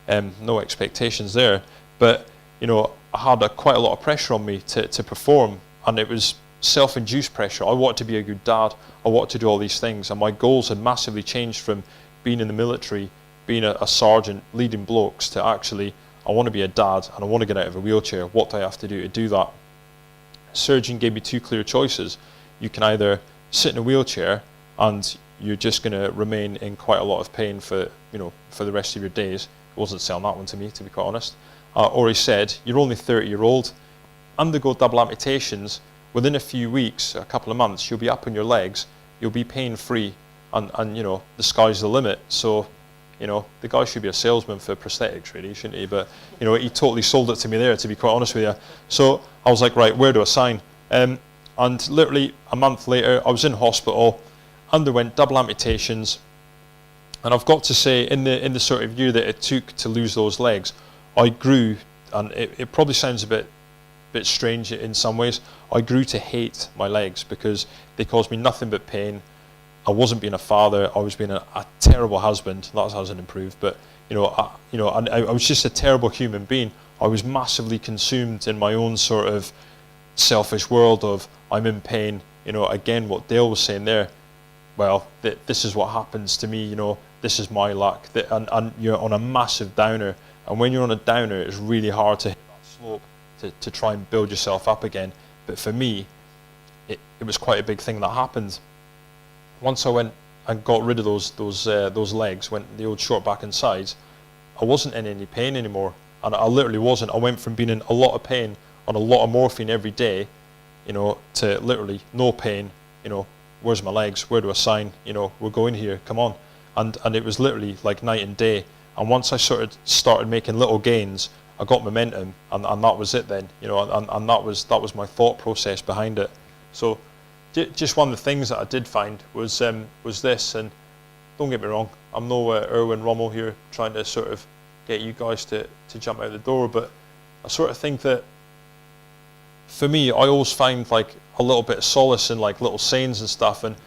no expectations there. But, I had quite a lot of pressure on me to perform, and it was self-induced pressure. I wanted to be a good dad, I wanted to do all these things, and my goals had massively changed from being in the military, being a sergeant, leading blokes, to actually, I want to be a dad and I want to get out of a wheelchair. What do I have to do to do that? Surgeon gave me 2 clear choices. You can either sit in a wheelchair and you're just going to remain in quite a lot of pain for the rest of your days. He wasn't selling that one to me, to be quite honest. Or he said, you're only 30-year-old, undergo double amputations. Within a few weeks, a couple of months, you'll be up on your legs, you'll be pain-free, and the sky's the limit. So, the guy should be a salesman for prosthetics, really, shouldn't he? But, he totally sold it to me there, to be quite honest with you. So I was like, right, where do I sign? And literally a month later, I was in hospital, underwent double amputations, and I've got to say, in the sort of year that it took to lose those legs, I grew, and it probably sounds a bit strange in some ways, I grew to hate my legs because they caused me nothing but pain. I wasn't being a father, I was being a terrible husband. That hasn't improved, but I was just a terrible human being. I was massively consumed in my own sort of selfish world of, I'm in pain. Again, what Dale was saying there, well, this is what happens to me, this is my luck. And you're on a massive downer, and when you're on a downer, it's really hard to hit that slope to try and build yourself up again. But for me, it was quite a big thing that happened. Once I went and got rid of those legs, went the old short back and sides, I wasn't in any pain anymore, and I literally wasn't. I went from being in a lot of pain on a lot of morphine every day, to literally no pain. Where's my legs? Where do I sign? We're going here. Come on, and it was literally like night and day. And once I sort of started making little gains, I got momentum, and that was it then. And that was my thought process behind it. So. Just one of the things that I did find was this, and don't get me wrong, I'm no Erwin Rommel here trying to sort of get you guys to jump out the door, but I sort of think that for me, I always find like a little bit of solace in like little sayings and stuff, and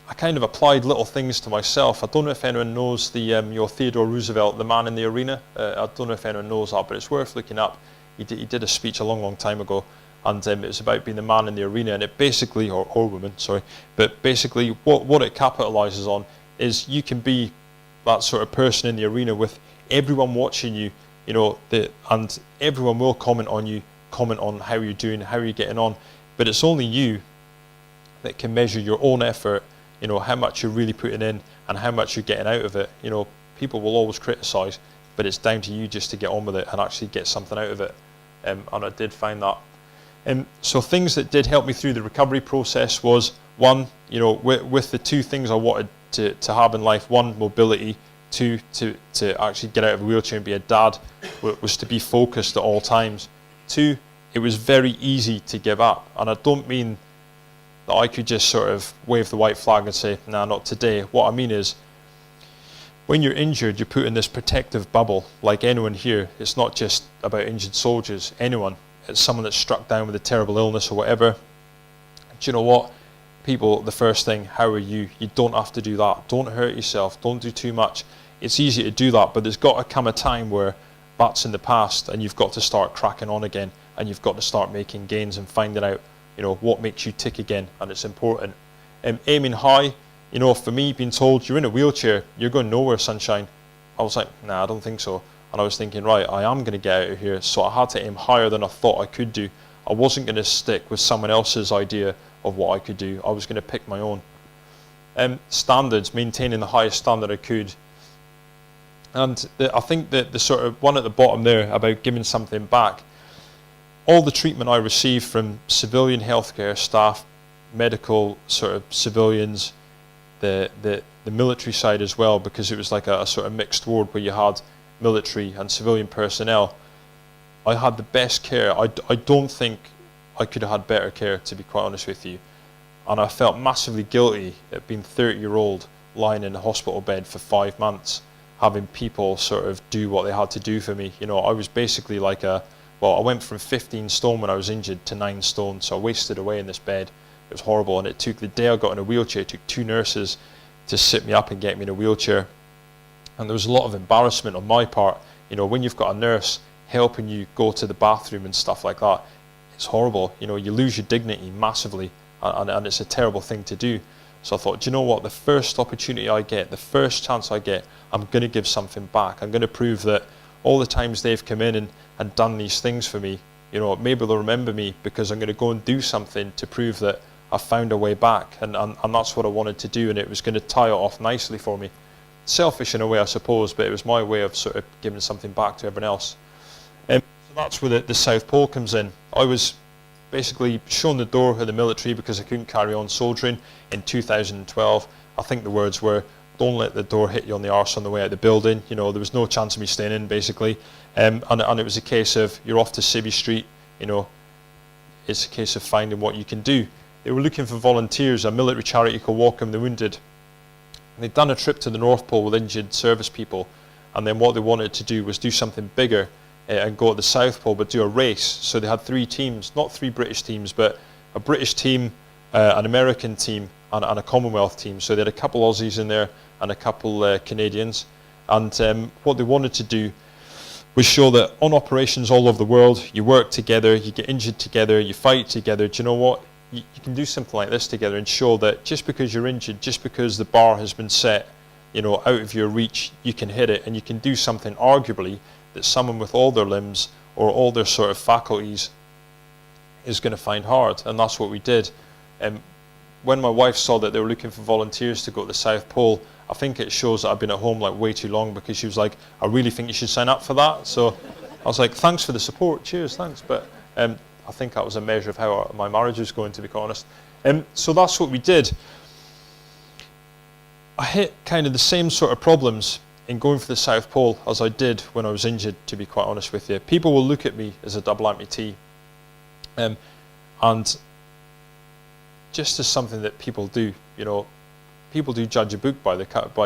I kind of applied little things to myself. I don't know if anyone knows the Theodore Roosevelt, the man in the arena. I don't know if anyone knows that, but it's worth looking up. He did a speech a long time ago. And it was about being the man in the arena, and it basically, or woman, sorry, but basically what it capitalises on is you can be that sort of person in the arena with everyone watching you, and everyone will comment on you, comment on how you're doing, how you're getting on, but it's only you that can measure your own effort, how much you're really putting in and how much you're getting out of it. People will always criticize, but it's down to you just to get on with it and actually get something out of it. And I did find that. So things that did help me through the recovery process was, one, with the two things I wanted to have in life, one, mobility, two, to actually get out of a wheelchair and be a dad, was to be focused at all times. Two, it was very easy to give up. And I don't mean that I could just sort of wave the white flag and say, nah, not today. What I mean is, when you're injured, you're put in this protective bubble. Like anyone here, it's not just about injured soldiers. Anyone, it's someone that's struck down with a terrible illness or whatever. Do you know what? People, the first thing, how are you? You don't have to do that. Don't hurt yourself. Don't do too much. It's easy to do that, but there's got to come a time where that's in the past and you've got to start cracking on again, and you've got to start making gains and finding out, what makes you tick again, and it's important. Aiming high, for me, being told you're in a wheelchair, you're going nowhere, sunshine. I was like, nah, I don't think so. And I was thinking, right, I am going to get out of here. So I had to aim higher than I thought I could do. I wasn't going to stick with someone else's idea of what I could do. I was going to pick my own. Standards, maintaining the highest standard I could. And I think that the sort of one at the bottom there about giving something back, all the treatment I received from civilian healthcare staff, medical sort of civilians, the military side as well, because it was like a sort of mixed ward where you had military and civilian personnel. I had the best care. I don't think I could have had better care, to be quite honest with you. And I felt massively guilty at being 30-year-old lying in a hospital bed for 5 months, having people sort of do what they had to do for me. I was basically like I went from 15 stone when I was injured to 9 stone, so I wasted away in this bed. It was horrible, and it took, the day I got in a wheelchair, it took 2 nurses to sit me up and get me in a wheelchair. And there was a lot of embarrassment on my part. When you've got a nurse helping you go to the bathroom and stuff like that, it's horrible. You lose your dignity massively, and it's a terrible thing to do. So I thought, do you know what, the first opportunity I get, the first chance I get, I'm going to give something back. I'm going to prove that all the times they've come in and done these things for me, maybe they'll remember me, because I'm going to go and do something to prove that I found a way back. And that's what I wanted to do, and it was going to tie it off nicely for me. Selfish in a way, I suppose, but it was my way of sort of giving something back to everyone else. So that's where the South Pole comes in. I was basically shown the door of the military because I couldn't carry on soldiering in 2012. I think the words were, don't let the door hit you on the arse on the way out the building. There was no chance of me staying in, basically. And it was a case of, you're off to Civvy Street, it's a case of finding what you can do. They were looking for volunteers, a military charity called Welcome the Wounded. They'd done a trip to the North Pole with injured service people, and then what they wanted to do was do something bigger and go to the South Pole, but do a race. So they had 3 teams, not 3 British teams, but a British team, an American team, and a Commonwealth team. So they had a couple Aussies in there and a couple Canadians. And what they wanted to do was show that on operations all over the world, you work together, you get injured together, you fight together. Do you know what? You can do something like this together and show that just because you're injured, just because the bar has been set, out of your reach, you can hit it, and you can do something arguably that someone with all their limbs or all their sort of faculties is going to find hard. And that's what we did. When my wife saw that they were looking for volunteers to go to the South Pole, I think it shows that I've been at home like way too long, because she was like, I really think you should sign up for that. So I was like, thanks for the support, cheers, thanks. But I think that was a measure of how my marriage was going, to be quite honest. So that's what we did. I hit kind of the same sort of problems in going for the South Pole as I did when I was injured, to be quite honest with you. People will look at me as a double amputee, and just as something that people do, people do judge a book by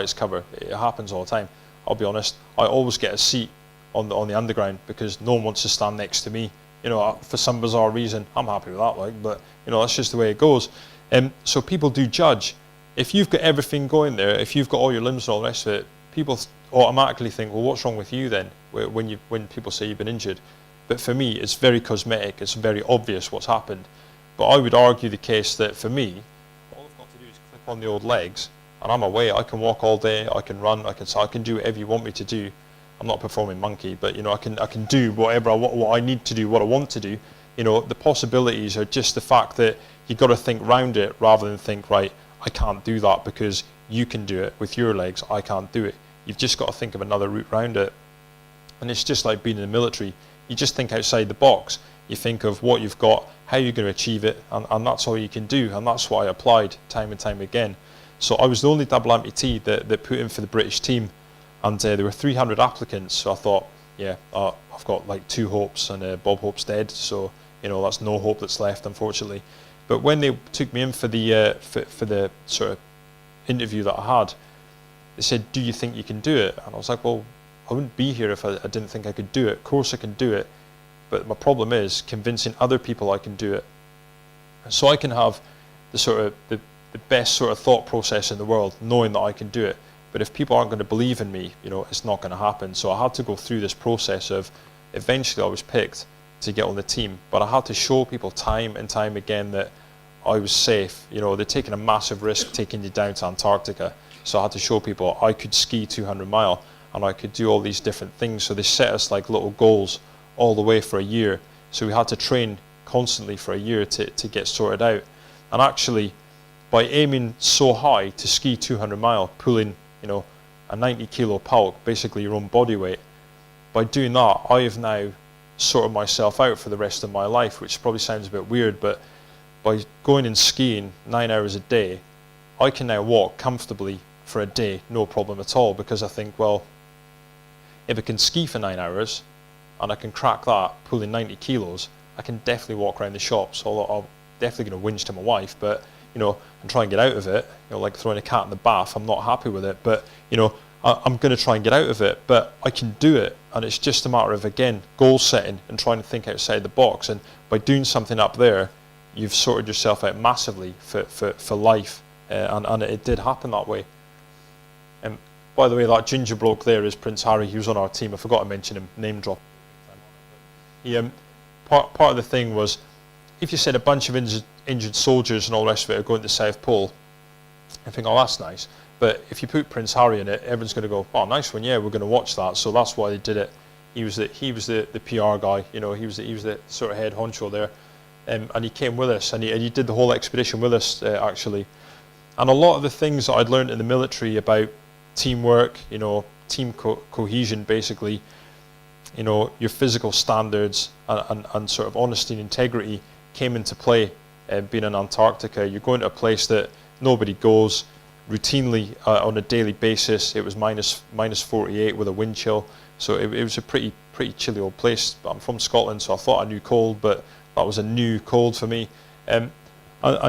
its cover. It happens all the time. I'll be honest, I always get a seat on the underground because no one wants to stand next to me. For some bizarre reason. I'm happy with that, but that's just the way it goes. So people do judge. If you've got everything going there, if you've got all your limbs and all the rest of it, people automatically think, well, what's wrong with you then, when people say you've been injured? But for me, it's very cosmetic. It's very obvious what's happened. But I would argue the case that for me, all I've got to do is click on the old legs, and I'm away. I can walk all day, I can run, I can do whatever you want me to do. I'm not a performing monkey, but I can do whatever what I need to do, what I want to do. The possibilities are just the fact that you've got to think round it rather than think, right, I can't do that because you can do it with your legs, I can't do it. You've just got to think of another route round it. And it's just like being in the military. You just think outside the box. You think of what you've got, how you're going to achieve it, and that's all you can do. And that's what I applied time and time again. So I was the only double amputee that put in for the British team. And there were 300 applicants, so I thought, yeah, I've got like 2 hopes, and Bob Hope's dead, so that's no hope that's left, unfortunately. But when they took me in for the sort of interview that I had, they said, "Do you think you can do it?" And I was like, "Well, I wouldn't be here if I didn't think I could do it. Of course I can do it, but my problem is convincing other people I can do it." So I can have the best sort of thought process in the world, knowing that I can do it. But if people aren't going to believe in me, it's not going to happen. So I had to go through this process of, eventually I was picked to get on the team, but I had to show people time and time again that I was safe. They're taking a massive risk taking you down to Antarctica. So I had to show people I could ski 200 mile and I could do all these different things. So they set us like little goals all the way for a year. So we had to train constantly for a year to get sorted out. And actually, by aiming so high to ski 200 mile, pulling a 90 kilo bulk, basically your own body weight, by doing that, I have now sorted myself out for the rest of my life, which probably sounds a bit weird, but by going and skiing 9 hours a day, I can now walk comfortably for a day, no problem at all, because I think, well, if I can ski for 9 hours and I can crack that pulling 90 kilos, I can definitely walk around the shops, although I'm definitely going to whinge to my wife, but and try and get out of it, like throwing a cat in the bath. I'm not happy with it, but I'm going to try and get out of it, but I can do it. And it's just a matter of, again, goal setting and trying to think outside the box. And by doing something up there, you've sorted yourself out massively for life, and it did happen that way. And by the way, that ginger bloke there is Prince Harry. He was on our team. I forgot to mention him, name drop. He, part of the thing was, if you said a bunch of injured soldiers and all the rest of it are going to the South Pole, I think, oh, that's nice. But if you put Prince Harry in it, everyone's going to go, oh, nice one, yeah, we're going to watch that. So that's why they did it. He was the PR guy, he was the sort of head honcho there, and he came with us, and he did the whole expedition with us, actually. And a lot of the things that I'd learned in the military about teamwork, team cohesion, basically, your physical standards and sort of honesty and integrity came into play. Being in Antarctica, you're going to a place that nobody goes routinely on a daily basis. It was minus 48 with a wind chill, so it was a pretty chilly old place. I'm from Scotland, so I thought I knew cold, but that was a new cold for me. And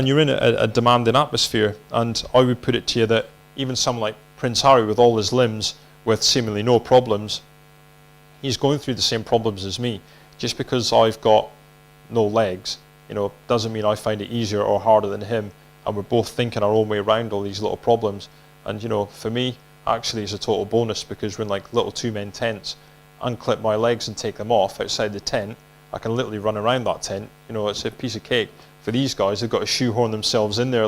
you're in a demanding atmosphere, and I would put it to you that even someone like Prince Harry, with all his limbs, with seemingly no problems, he's going through the same problems as me. Just because I've got no legs, doesn't mean I find it easier or harder than him, and we're both thinking our own way around all these little problems. And for me, actually, it's a total bonus, because we're in like little 2-man tents. Unclip my legs and take them off outside the tent, I can literally run around that tent. It's a piece of cake. For these guys, they've got to shoehorn themselves in there,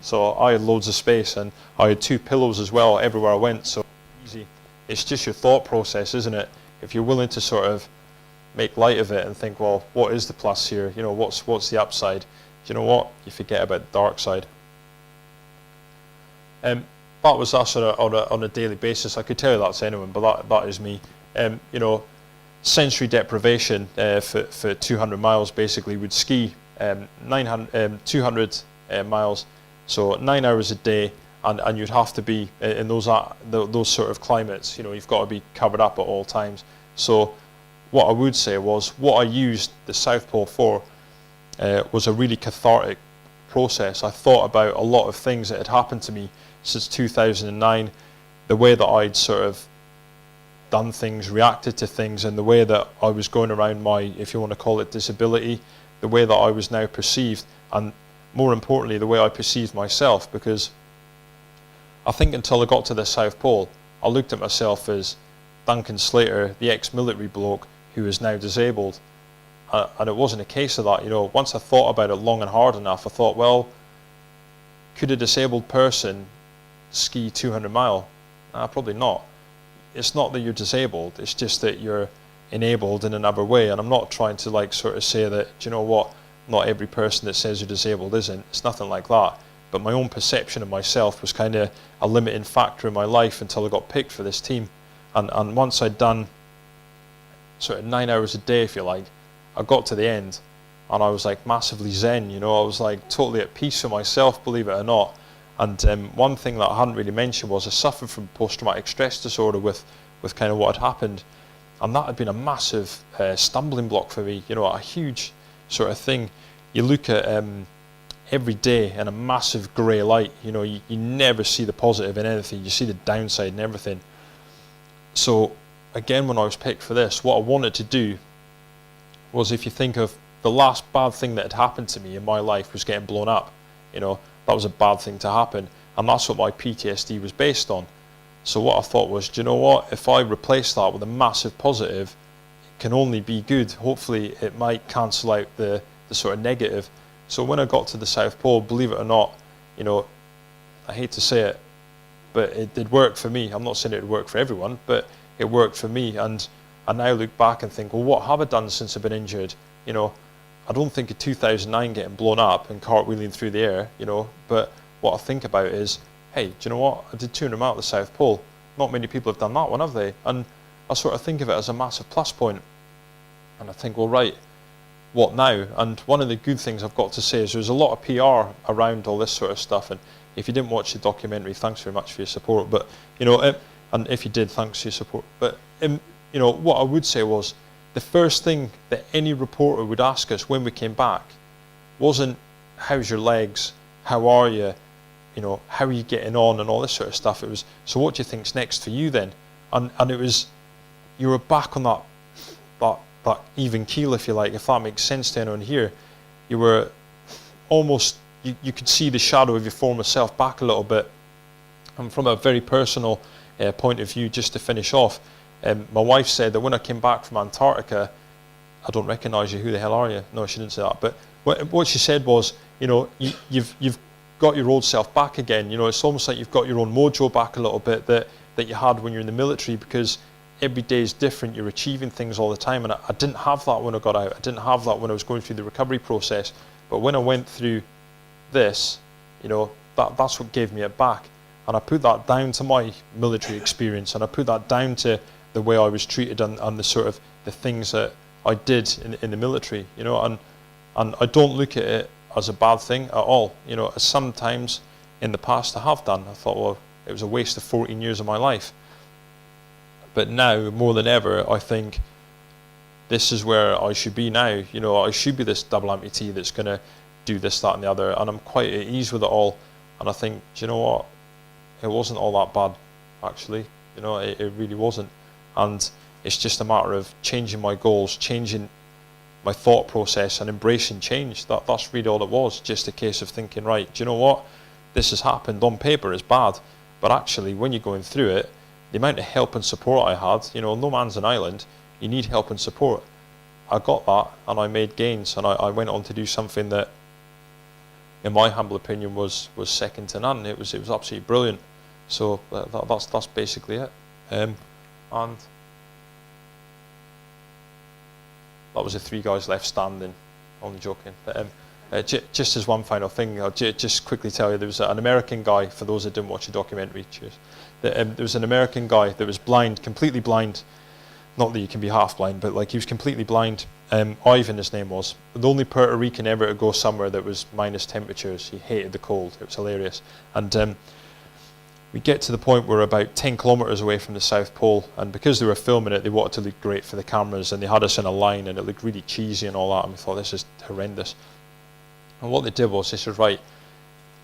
so I had loads of space, and I had 2 pillows as well everywhere I went, so easy. It's just your thought process, isn't it? If you're willing to sort of make light of it and think, well, what is the plus here? What's the upside? You know what? You forget about the dark side. That was us on a daily basis. I could tell you that to anyone, but that is me. Sensory deprivation for 200 miles, basically. We'd ski 200 miles, so 9 hours a day, and you'd have to be in those sort of climates. You've got to be covered up at all times. So what I would say was, what I used the South Pole for was a really cathartic process. I thought about a lot of things that had happened to me since 2009, the way that I'd sort of done things, reacted to things, and the way that I was going around my, if you want to call it, disability, the way that I was now perceived, and more importantly, the way I perceived myself. Because I think until I got to the South Pole, I looked at myself as Duncan Slater, the ex-military bloke who is now disabled. And it wasn't a case of that. Once I thought about it long and hard enough, I thought, well, could a disabled person ski 200 mile? Probably not. it's not that you're disabled, it's just that you're enabled in another way. And I'm not trying to like sort of say that, do you know what, not every person that says you're disabled isn't. It's nothing like that. But my own perception of myself was kind of a limiting factor in my life until I got picked for this team. And once I'd done sort of 9 hours a day, if you like, I got to the end and I was like massively zen, you know, I was like totally at peace with myself, believe it or not. And one thing that I hadn't really mentioned was I suffered from post-traumatic stress disorder with kind of what had happened. And that had been a massive stumbling block for me, you know, a huge sort of thing. You look at every day in a massive grey light, you know, you never see the positive in anything, you see the downside in everything. So again, when I was picked for this, what I wanted to do was, if you think of the last bad thing that had happened to me in my life was getting blown up, you know, that was a bad thing to happen, and that's what my PTSD was based on. So what I thought was, do you know what, if I replace that with a massive positive, it can only be good. Hopefully it might cancel out the sort of negative. So when I got to the South Pole, believe it or not, you know, I hate to say it, but it did work for me. I'm not saying it would work for everyone, but it worked for me. And I now look back and think, well, what have I done since I've been injured? You know, I don't think of 2009 getting blown up and cartwheeling through the air, you know, but what I think about is, hey, do you know what? I did 200 miles at the South Pole. Not many people have done that one, have they? And I sort of think of it as a massive plus point. And I think, well, right, what now? And one of the good things I've got to say is there's a lot of PR around all this sort of stuff. And if you didn't watch the documentary, thanks very much for your support. But, you know, and if you did, thanks for your support. But, you know, what I would say was the first thing that any reporter would ask us when we came back wasn't, how's your legs? How are you? You know, how are you getting on and all this sort of stuff. It was, so what do you think's next for you then? And it was, you were back on that even keel, if you like, if that makes sense to anyone here. You were almost, you could see the shadow of your former self back a little bit. And from a very personal point of view, just to finish off, my wife said that when I came back from Antarctica, I don't recognise you, who the hell are you? No, she didn't say that. But what she said was, you know, you've got your old self back again. You know, it's almost like you've got your own mojo back a little bit that you had when you're in the military, because every day is different. You're achieving things all the time, and I didn't have that when I got out. I didn't have that when I was going through the recovery process. But when I went through this, you know, that's what gave me it back. And I put that down to my military experience, and I put that down to the way I was treated and the sort of the things that I did in the military, you know, and I don't look at it as a bad thing at all. You know, sometimes in the past I have done. I thought, well, it was a waste of 14 years of my life. But now, more than ever, I think this is where I should be now. You know, I should be this double amputee that's going to do this, that and the other, and I'm quite at ease with it all. And I think, do you know what, it wasn't all that bad, actually. You know, it really wasn't. And it's just a matter of changing my goals, changing my thought process and embracing change. That's really all it was, just a case of thinking, right, do you know what, this has happened. On paper it's bad, but actually when you're going through it, the amount of help and support I had, you know, no man's an island, you need help and support. I got that and I made gains, and I went on to do something that, in my humble opinion, was second to none. It was absolutely brilliant. So that's basically it. And that was the 3 guys left standing. Only joking. But just as one final thing, I'll just quickly tell you, there was an American guy, for those that didn't watch the documentary, cheers. There was an American guy that was blind, completely blind. Not that you can be half blind, but like he was completely blind. Ivan, his name was. The only Puerto Rican ever to go somewhere that was minus temperatures. He hated the cold. It was hilarious. And we get to the point where we're about 10 kilometres away from the South Pole, and because they were filming it, they wanted to look great for the cameras, and they had us in a line, and it looked really cheesy and all that, and we thought, this is horrendous. And what they did was, they said, right,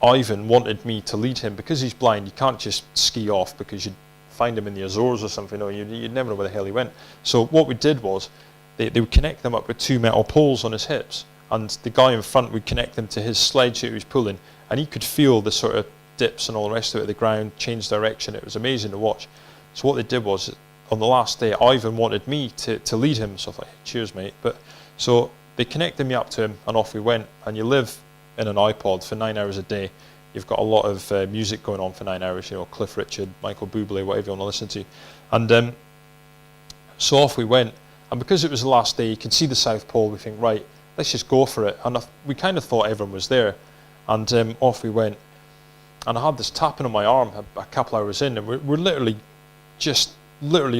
Ivan wanted me to lead him. Because he's blind, you can't just ski off, because you'd find him in the Azores or something, or you'd never know where the hell he went. So what we did was, they would connect them up with 2 metal poles on his hips, and the guy in front would connect them to his sledge that he was pulling, and he could feel the sort of dips and all the rest of it at the ground, change direction. It was amazing to watch. So what they did was, on the last day, Ivan wanted me to lead him, so I thought, cheers mate. But so they connected me up to him, and off we went. And you live in an iPod for 9 hours a day. you've got a lot of music going on for 9 hours, you know, Cliff Richard, Michael Bublé, whatever you want to listen to. And so off we went, and because it was the last day, you can see the South Pole, we think, right, let's just go for it. And we kind of thought everyone was there, and off we went. And I had this tapping on my arm a couple hours in, and we're literally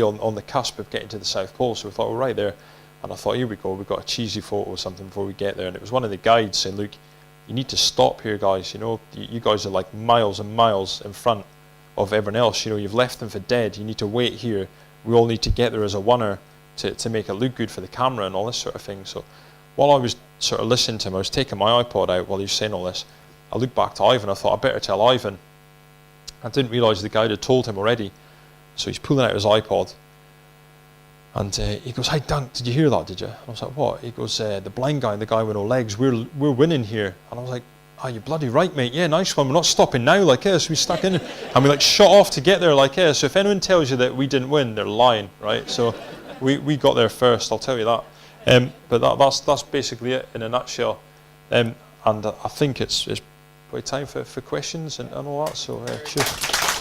on the cusp of getting to the South Pole, so we thought we're right there. And I thought, here we go, we've got a cheesy photo or something before we get there. And it was one of the guides saying, look, you need to stop here, guys, you know, you guys are like miles and miles in front of everyone else, you know, you've left them for dead, you need to wait here, we all need to get there as a oneer to make it look good for the camera and all this sort of thing. So while I was sort of listening to him, I was taking my iPod out while he was saying all this. I looked back to Ivan, I thought, I better tell Ivan. I didn't realise the guide had told him already. So he's pulling out his iPod, and he goes, "Hey Dunk, did you hear that, did you?" And I was like, "What?" He goes, "The blind guy and the guy with no legs, we're winning here." And I was like, "Oh, you're bloody right, mate. Yeah, nice one. We're not stopping now like this. We stuck in and we like shot off to get there like this. So if anyone tells you that we didn't win, they're lying, right? So we got there first, I'll tell you that. But that's basically it in a nutshell. And I think it's probably time for questions and all that. So cheers.